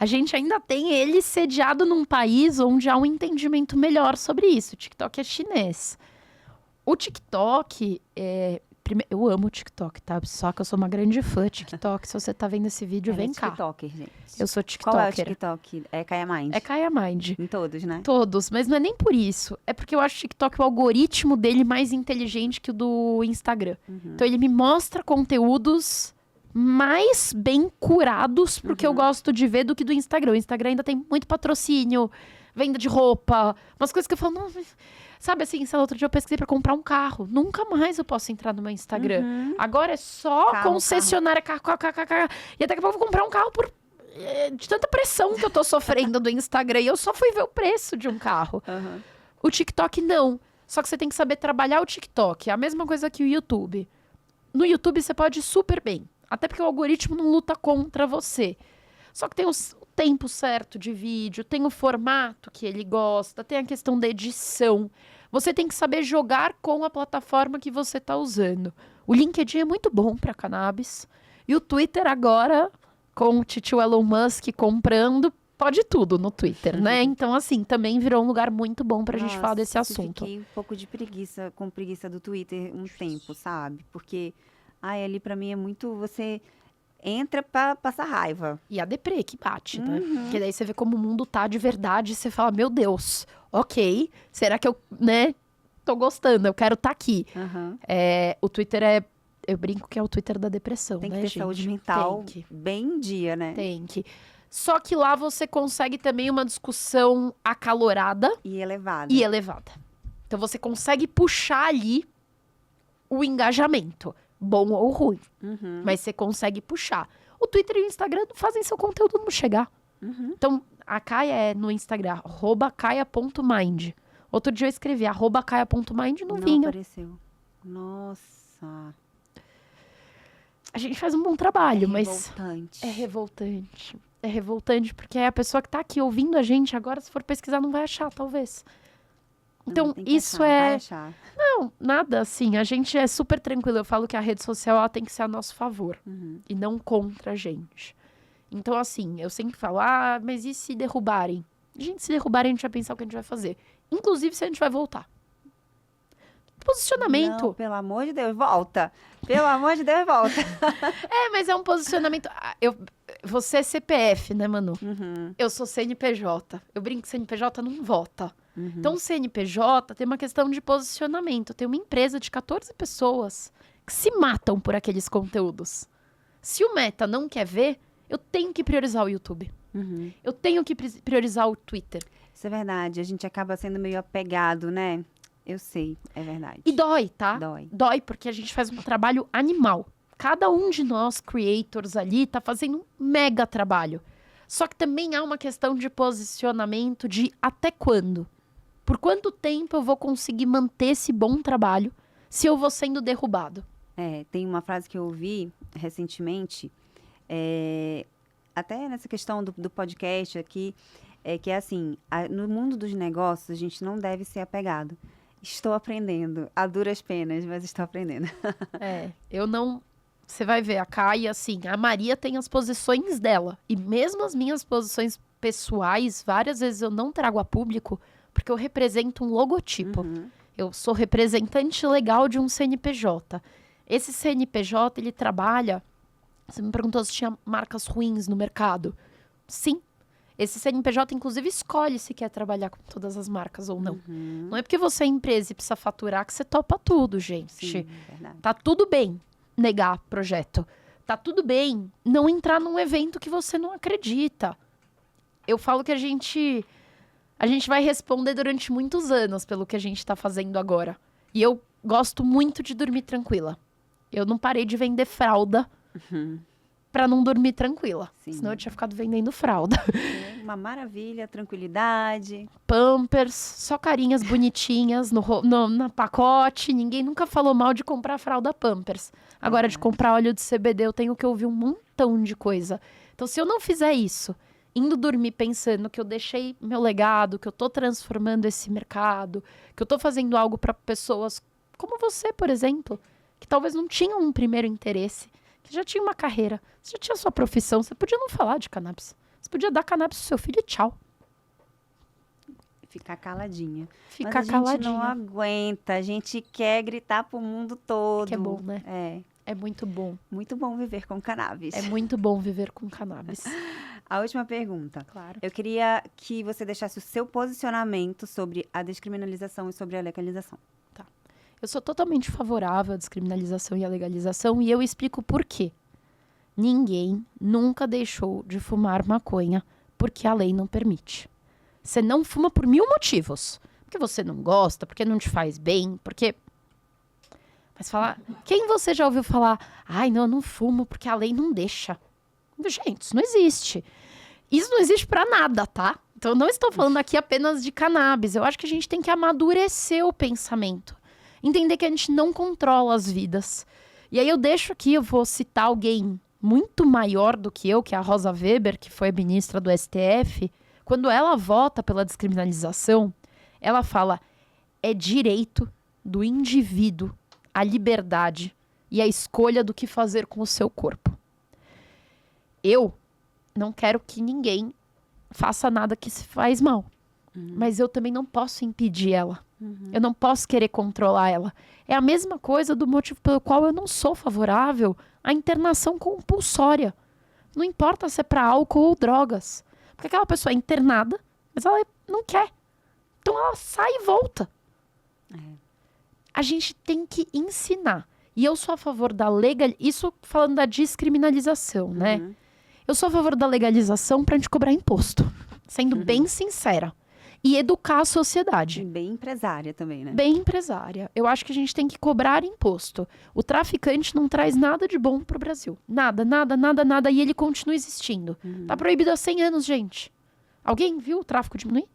A gente ainda tem ele sediado num país onde há um entendimento melhor sobre isso. O TikTok é chinês. O TikTok eu amo o TikTok, tá? Só que eu sou uma grande fã de TikTok. Se você tá vendo esse vídeo, vem cá. TikToker, gente. Eu sou TikToker. Qual é o TikTok? É Kaya Mind? É Kaya Mind. Em todos, né? Todos, mas não é nem por isso. É porque eu acho o TikTok, o algoritmo dele, mais inteligente que o do Instagram. Então ele me mostra conteúdos mais bem curados pro que eu gosto de ver do que do Instagram. O Instagram ainda tem muito patrocínio, venda de roupa, umas coisas que eu falo, não, sabe assim, sei lá, outro dia eu pesquisei pra comprar um carro. Nunca mais eu posso entrar no meu Instagram. Agora é só concessionária, carro. E daqui a pouco eu vou comprar um carro de tanta pressão que eu tô sofrendo do Instagram. E eu só fui ver o preço de um carro. O TikTok não. Só que você tem que saber trabalhar o TikTok. É a mesma coisa que o YouTube. No YouTube você pode ir super bem. Até porque o algoritmo não luta contra você. Só que tem o tempo certo de vídeo, tem o formato que ele gosta, tem a questão da edição. Você tem que saber jogar com a plataforma que você está usando. O LinkedIn é muito bom para cannabis. E o Twitter agora, com o titio Elon Musk comprando, pode tudo no Twitter, né? Então, assim, também virou um lugar muito bom pra gente falar desse assunto. Eu fiquei um pouco de preguiça, com preguiça do Twitter um tempo, sabe? Porque, ali pra mim é muito, você entra pra passar raiva. E a deprê que bate, né? Porque daí você vê como o mundo tá de verdade e você fala, meu Deus, ok, será que eu, né, tô gostando, eu quero estar aqui. Aham. O Twitter eu brinco que é o Twitter da depressão, Tem que né, ter gente? saúde mental Tem que. bem em dia, né? Tem que. Só que lá você consegue também uma discussão acalorada E elevada. e elevada. Então você consegue puxar ali o engajamento, bom ou ruim, Uhum. mas você consegue puxar. O Twitter e o Instagram fazem seu conteúdo não chegar. Uhum. Então, a Caia é no Instagram, @caia.mind. Outro dia eu escrevi, @caia.mind, não vinha. apareceu. Nossa. A gente faz um bom trabalho, mas Revoltante. é revoltante. É revoltante, porque é a pessoa que tá aqui ouvindo a gente agora, se for pesquisar, não vai achar, talvez. Então, Não, tem que isso achar, vai é... achar. Não, nada assim. A gente é super tranquilo. Eu falo que a rede social ela tem que ser a nosso favor Uhum. e não contra a gente. Então, assim, eu sempre falo, mas e se derrubarem? Gente, se derrubarem, a gente vai pensar o que a gente vai fazer. Inclusive, se a gente vai voltar. Posicionamento. Não, pelo amor de Deus, volta. Pelo amor de Deus, volta. Mas é um posicionamento. Você é CPF, né, Manu? Uhum. Eu sou CNPJ. Eu brinco que CNPJ não vota. Uhum. Então, o CNPJ tem uma questão de posicionamento. Tem uma empresa de 14 pessoas que se matam por aqueles conteúdos. Se o Meta não quer ver, eu tenho que priorizar o YouTube. Uhum. Eu tenho que priorizar o Twitter. Isso é verdade. A gente acaba sendo meio apegado, né? Eu sei, é verdade. E dói, tá? Dói. Dói porque a gente faz um trabalho animal. Cada um de nós, creators ali, tá fazendo um mega trabalho. Só que também há uma questão de posicionamento de até quando? Por quanto tempo eu vou conseguir manter esse bom trabalho se eu vou sendo derrubado? Tem uma frase que eu ouvi recentemente, até nessa questão do podcast aqui, que é assim, no mundo dos negócios, a gente não deve ser apegado. Estou aprendendo, a duras penas, mas estou aprendendo. Eu não... Você vai ver, a Caia, assim, a Maria tem as posições dela. E mesmo as minhas posições pessoais, várias vezes eu não trago a público, porque eu represento um logotipo. Uhum. Eu sou representante legal de um CNPJ. Esse CNPJ, ele trabalha... Você me perguntou se tinha marcas ruins no mercado. Sim. Esse CNPJ, inclusive, escolhe se quer trabalhar com todas as marcas ou não. Uhum. Não é porque você é empresa e precisa faturar que você topa tudo, gente. Sim, verdade. Tá tudo bem negar projeto. Tá tudo bem não entrar num evento que você não acredita. Eu falo que a gente vai responder durante muitos anos pelo que a gente tá fazendo agora. E eu gosto muito de dormir tranquila. Eu não parei de vender fralda pra não dormir tranquila. Sim. Senão eu tinha ficado vendendo fralda. Uma maravilha, tranquilidade. Pampers, só carinhas bonitinhas no pacote. Ninguém nunca falou mal de comprar fralda Pampers. Agora, de comprar óleo de CBD, eu tenho que ouvir um montão de coisa. Então, se eu não fizer isso, indo dormir pensando que eu deixei meu legado, que eu tô transformando esse mercado, que eu tô fazendo algo para pessoas como você, por exemplo, que talvez não tinham um primeiro interesse, que já tinha uma carreira, você já tinha sua profissão, você podia não falar de cannabis. Você podia dar cannabis pro seu filho e tchau. Ficar caladinha. Ficar Mas a gente caladinha. não aguenta, a gente quer gritar pro mundo todo. Que é bom, né? É, É muito bom. muito bom viver com cannabis. É muito bom viver com cannabis. A última pergunta. Claro. Eu queria que você deixasse o seu posicionamento sobre a descriminalização e sobre a legalização. Eu sou totalmente favorável à descriminalização e à legalização e eu explico por quê. Ninguém nunca deixou de fumar maconha porque a lei não permite. Você não fuma por 1000 motivos. Porque você não gosta, porque não te faz bem, porque... Mas falar... Quem você já ouviu falar, não, eu não fumo porque a lei não deixa? Gente, isso não existe. Isso não existe pra nada, tá? Então eu não estou falando aqui apenas de cannabis. Eu acho que a gente tem que amadurecer o pensamento. Entender que a gente não controla as vidas. E aí eu deixo aqui, eu vou citar alguém muito maior do que eu, que é a Rosa Weber, que foi ministra do STF. Quando ela vota pela descriminalização, ela fala, é direito do indivíduo a liberdade e a escolha do que fazer com o seu corpo. Eu não quero que ninguém faça nada que se faz mal. Mas eu também não posso impedir ela. Eu não posso querer controlar ela. É a mesma coisa do motivo pelo qual eu não sou favorável à internação compulsória. Não importa se é para álcool ou drogas. Porque aquela pessoa é internada, mas ela não quer. Então ela sai e volta. a gente tem que ensinar. E eu sou a favor da isso falando da descriminalização, né? Uhum. Eu sou a favor da legalização pra gente cobrar imposto. Sendo bem sincera. E educar a sociedade. E bem empresária também, né? Bem empresária. Eu acho que a gente tem que cobrar imposto. O traficante não traz nada de bom pro Brasil. Nada, nada, nada, nada. E ele continua existindo. Tá proibido há 100 anos, gente. Alguém viu o tráfico diminuir?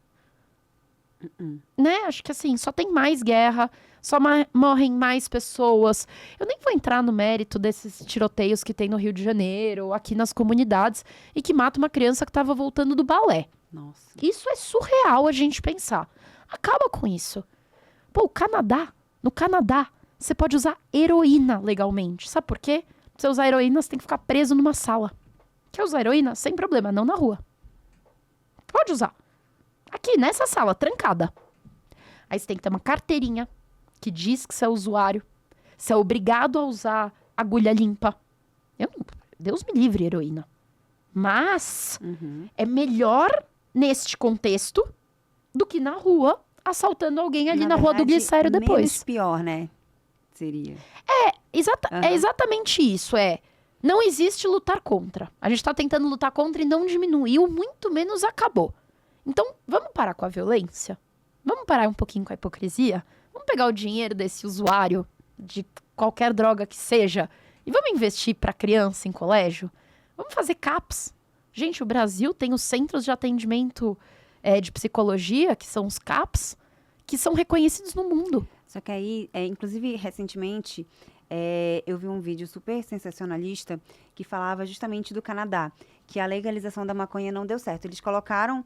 Né? Acho que assim, só tem mais guerra, só morrem mais pessoas. Eu nem vou entrar no mérito desses tiroteios que tem no Rio de Janeiro, aqui nas comunidades, e que mata uma criança que tava voltando do balé. Nossa. Isso é surreal a gente pensar. Acaba com isso. Pô, no Canadá, você pode usar heroína legalmente. Sabe por quê? Pra você usar heroína, você tem que ficar preso numa sala. Quer usar heroína? Sem problema, não na rua. Pode usar. Aqui, nessa sala, trancada. Aí você tem que ter uma carteirinha que diz que você é usuário. Você é obrigado a usar agulha limpa. Deus me livre, heroína. Mas é melhor neste contexto do que na rua, assaltando alguém ali na rua do Glicério depois. Menos pior, né? Seria. É exatamente isso, não existe lutar contra. A gente tá tentando lutar contra e não diminuiu, muito menos acabou. Então, vamos parar com a violência? Vamos parar um pouquinho com a hipocrisia? Vamos pegar o dinheiro desse usuário, de qualquer droga que seja, e vamos investir para criança em colégio? Vamos fazer CAPS. Gente, o Brasil tem os centros de atendimento de psicologia, que são os CAPS, que são reconhecidos no mundo. Só que aí, inclusive, recentemente, eu vi um vídeo super sensacionalista que falava justamente do Canadá, que a legalização da maconha não deu certo. Eles colocaram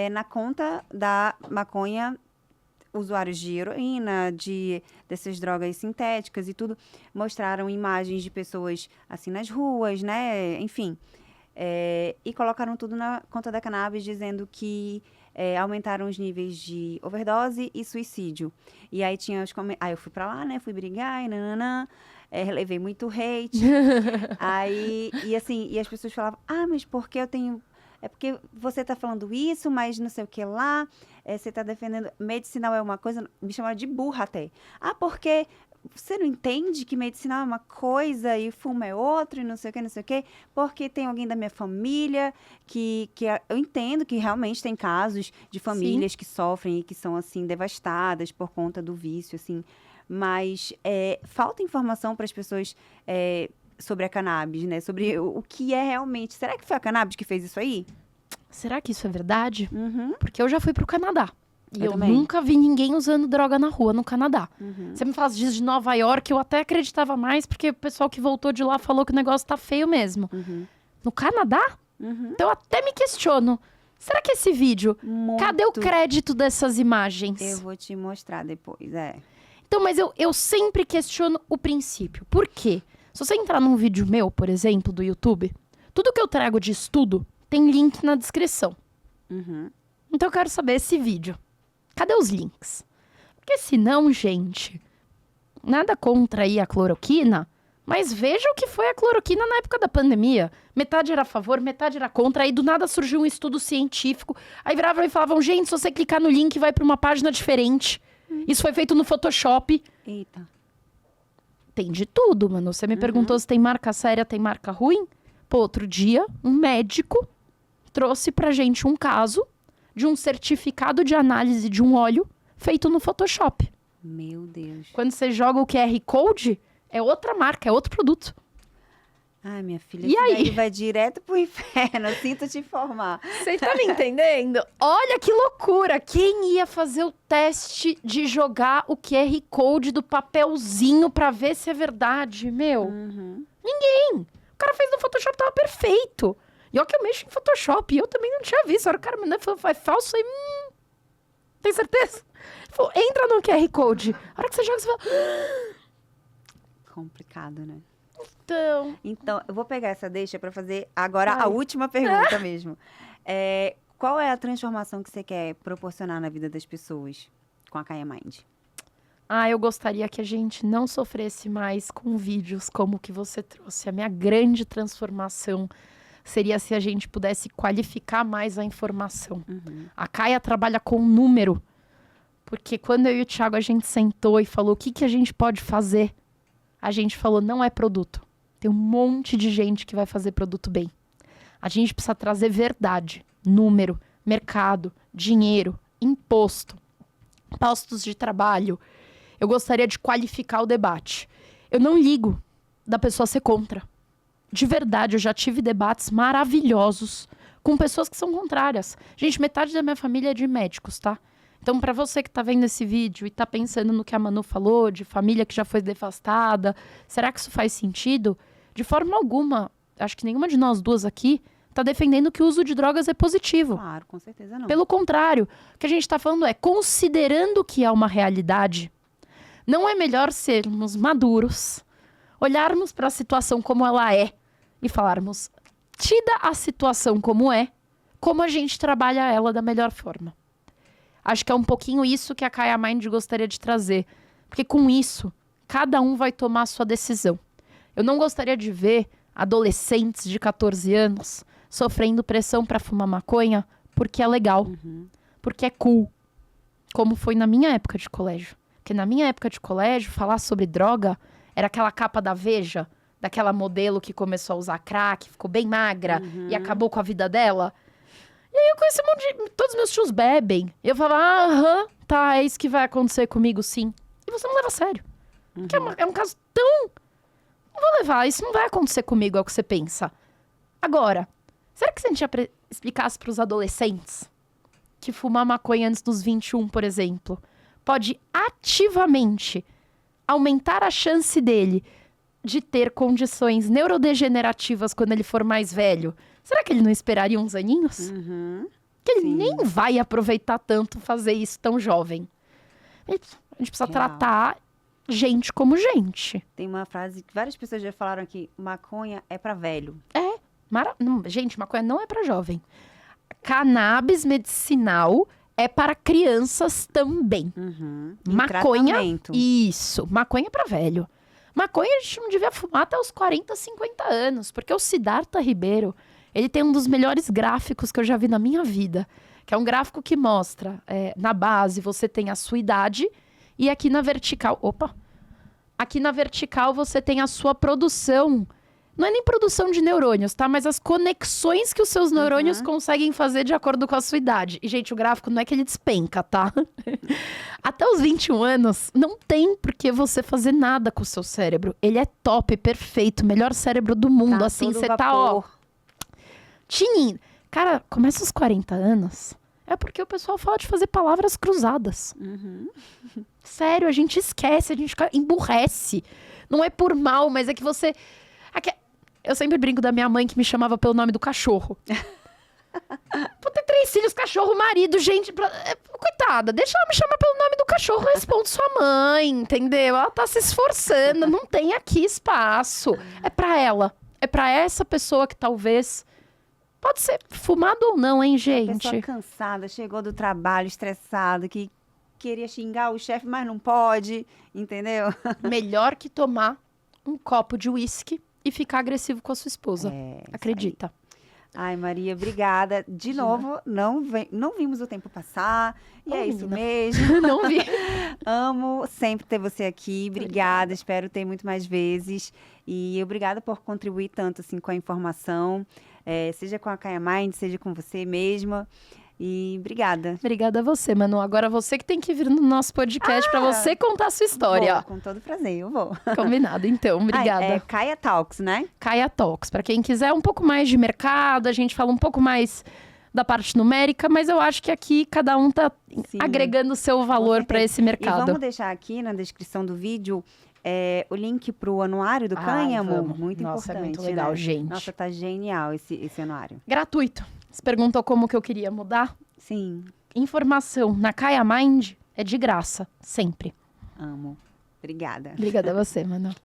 na conta da maconha usuários de heroína, dessas drogas sintéticas e tudo. Mostraram imagens de pessoas assim nas ruas, né? Enfim. E colocaram tudo na conta da cannabis, dizendo que aumentaram os níveis de overdose e suicídio. E aí tinha os comentários. Aí eu fui pra lá, né? Fui brigar e nananã. Levei muito hate. E as pessoas falavam, mas por que eu tenho... É porque você tá falando isso, mas não sei o que lá. Você tá defendendo... Medicinal é uma coisa... Me chamaram de burra até. Porque... Você não entende que medicinal é uma coisa e fumo é outra e não sei o que, porque tem alguém da minha família que eu entendo que realmente tem casos de famílias que sofrem e que são, assim, devastadas por conta do vício, assim. Mas falta informação para as pessoas sobre a cannabis, né? Sobre o que é realmente. Será que foi a cannabis que fez isso aí? Será que isso é verdade? Uhum. Porque eu já fui pro Canadá. E eu também. nunca vi ninguém usando droga na rua no Canadá. Você me fala disso de Nova York, eu até acreditava mais, porque o pessoal que voltou de lá falou que o negócio tá feio mesmo. No Canadá? Então eu até me questiono. Será que esse vídeo... Cadê o crédito dessas imagens? Eu vou te mostrar depois, Então, mas eu sempre questiono o princípio. Por quê? Se você entrar num vídeo meu, por exemplo, do YouTube, tudo que eu trago de estudo tem link na descrição. Então eu quero saber esse vídeo. Cadê os links? Porque senão, gente, nada contra aí a cloroquina, mas veja o que foi a cloroquina na época da pandemia. Metade era a favor, metade era contra, aí do nada surgiu um estudo científico, aí viravam e falavam, gente, se você clicar no link vai para uma página diferente. Isso foi feito no Photoshop. Eita. Tem de tudo, mano. Você me perguntou se tem marca séria, tem marca ruim? Pô, outro dia, um médico trouxe pra gente um caso de um certificado de análise de um óleo feito no Photoshop. Meu Deus. Quando você joga o QR Code, é outra marca, é outro produto. Ai, minha filha, E aí? daí vai direto pro inferno, sinto te informar. Você tá me entendendo? Olha que loucura! Quem ia fazer o teste de jogar o QR Code do papelzinho pra ver se é verdade, meu? Ninguém! O cara fez no Photoshop, tava perfeito. E olha que eu mexo em Photoshop, e eu também não tinha visto. A hora o cara me mandou, falou, é falso, aí, tem certeza? Ele falou, entra no QR Code. A hora que você joga, você fala... Complicado, né? Então, eu vou pegar essa deixa para fazer agora a última pergunta mesmo. Qual é a transformação que você quer proporcionar na vida das pessoas com a Kaya Mind? eu gostaria que a gente não sofresse mais com vídeos como o que você trouxe. A minha grande transformação seria se a gente pudesse qualificar mais a informação. A Kaya trabalha com número. Porque quando eu e o Thiago a gente sentou e falou o que a gente pode fazer, a gente falou, não é produto. Tem um monte de gente que vai fazer produto bem. A gente precisa trazer verdade, número, mercado, dinheiro, imposto, postos de trabalho. Eu gostaria de qualificar o debate. Eu não ligo da pessoa ser contra. De verdade, eu já tive debates maravilhosos com pessoas que são contrárias. Gente, metade da minha família é de médicos, tá? Então, para você que tá vendo esse vídeo e tá pensando no que a Manu falou, de família que já foi devastada, será que isso faz sentido? De forma alguma, acho que nenhuma de nós duas aqui tá defendendo que o uso de drogas é positivo. Claro, com certeza não. Pelo contrário, o que a gente tá falando é, considerando que é uma realidade, não é melhor sermos maduros, olharmos para a situação como ela é e falarmos, tida a situação como é, como a gente trabalha ela da melhor forma. Acho que é um pouquinho isso que a Kaya Mind gostaria de trazer. Porque com isso, cada um vai tomar a sua decisão. Eu não gostaria de ver adolescentes de 14 anos sofrendo pressão para fumar maconha porque é legal, porque é cool. Como foi na minha época de colégio. Porque na minha época de colégio, falar sobre droga era aquela capa da Veja, daquela modelo que começou a usar crack, ficou bem magra e acabou com a vida dela. E aí eu conheci um monte de... Todos os meus tios bebem. E eu falava, tá, é isso que vai acontecer comigo, sim. E você não leva a sério. Porque é um caso tão... Não vou levar, isso não vai acontecer comigo, é o que você pensa. Agora, será que se a gente explicasse pros adolescentes que fumar maconha antes dos 21, por exemplo, pode ativamente aumentar a chance dele de ter condições neurodegenerativas quando ele for mais velho, será que ele não esperaria uns aninhos? Que ele nem vai aproveitar tanto fazer isso tão jovem. A gente precisa tratar gente como gente. Tem uma frase que várias pessoas já falaram aqui, maconha é pra velho. Não, gente, maconha não é pra jovem. Cannabis medicinal é para crianças também. Maconha, tratamento. isso. Maconha é pra velho. Maconha a gente não devia fumar até os 40, 50 anos. Porque o Siddhartha Ribeiro, ele tem um dos melhores gráficos que eu já vi na minha vida. Que é um gráfico que mostra, na base você tem a sua idade e aqui na vertical... Aqui na vertical você tem a sua produção. Não é nem produção de neurônios, tá? Mas as conexões que os seus neurônios conseguem fazer de acordo com a sua idade. E, gente, o gráfico não é que ele despenca, tá? Até os 21 anos, não tem por que você fazer nada com o seu cérebro. Ele é top, perfeito, melhor cérebro do mundo. Tá assim, todo você tá, ó... vapor. Tininho. Cara, começa aos 40 anos, é porque o pessoal fala de fazer palavras cruzadas. Sério, a gente esquece, a gente emburrece. Não é por mal, mas é que você... Eu sempre brinco da minha mãe que me chamava pelo nome do cachorro. Vou ter 3 filhos, cachorro, marido, gente... Coitada, deixa ela me chamar pelo nome do cachorro, responde sua mãe, entendeu? Ela tá se esforçando, não tem aqui espaço. É pra ela, é pra essa pessoa que talvez... Pode ser fumado ou não, hein, gente? Pessoa cansada, chegou do trabalho, estressada, que queria xingar o chefe, mas não pode, entendeu? Melhor que tomar um copo de uísque e ficar agressivo com a sua esposa. Acredita. Ai, Maria, obrigada. De novo, não vimos o tempo passar. E é isso mesmo. Não vi. Amo sempre ter você aqui. Obrigada. Espero ter muito mais vezes. E obrigada por contribuir tanto assim com a informação. Seja com a Kaya Mind, seja com você mesma. E obrigada. Obrigada a você, Manu. Agora você que tem que vir no nosso podcast pra você contar a sua história. Vou, com todo prazer, eu vou. Combinado, então. Obrigada. É Kaya Talks, né? Kaya Talks. Pra quem quiser um pouco mais de mercado, a gente fala um pouco mais da parte numérica, mas eu acho que aqui cada um tá agregando o seu valor para esse mercado. E vamos deixar aqui na descrição do vídeo o link pro anuário do Cânhamo. Muito Nossa, importante, é muito legal, né? gente. Nossa, tá genial esse anuário. Gratuito. Você perguntou como que eu queria mudar? Sim. Informação na Kaya Mind é de graça, sempre. Amo. Obrigada. Obrigada a você, Manu.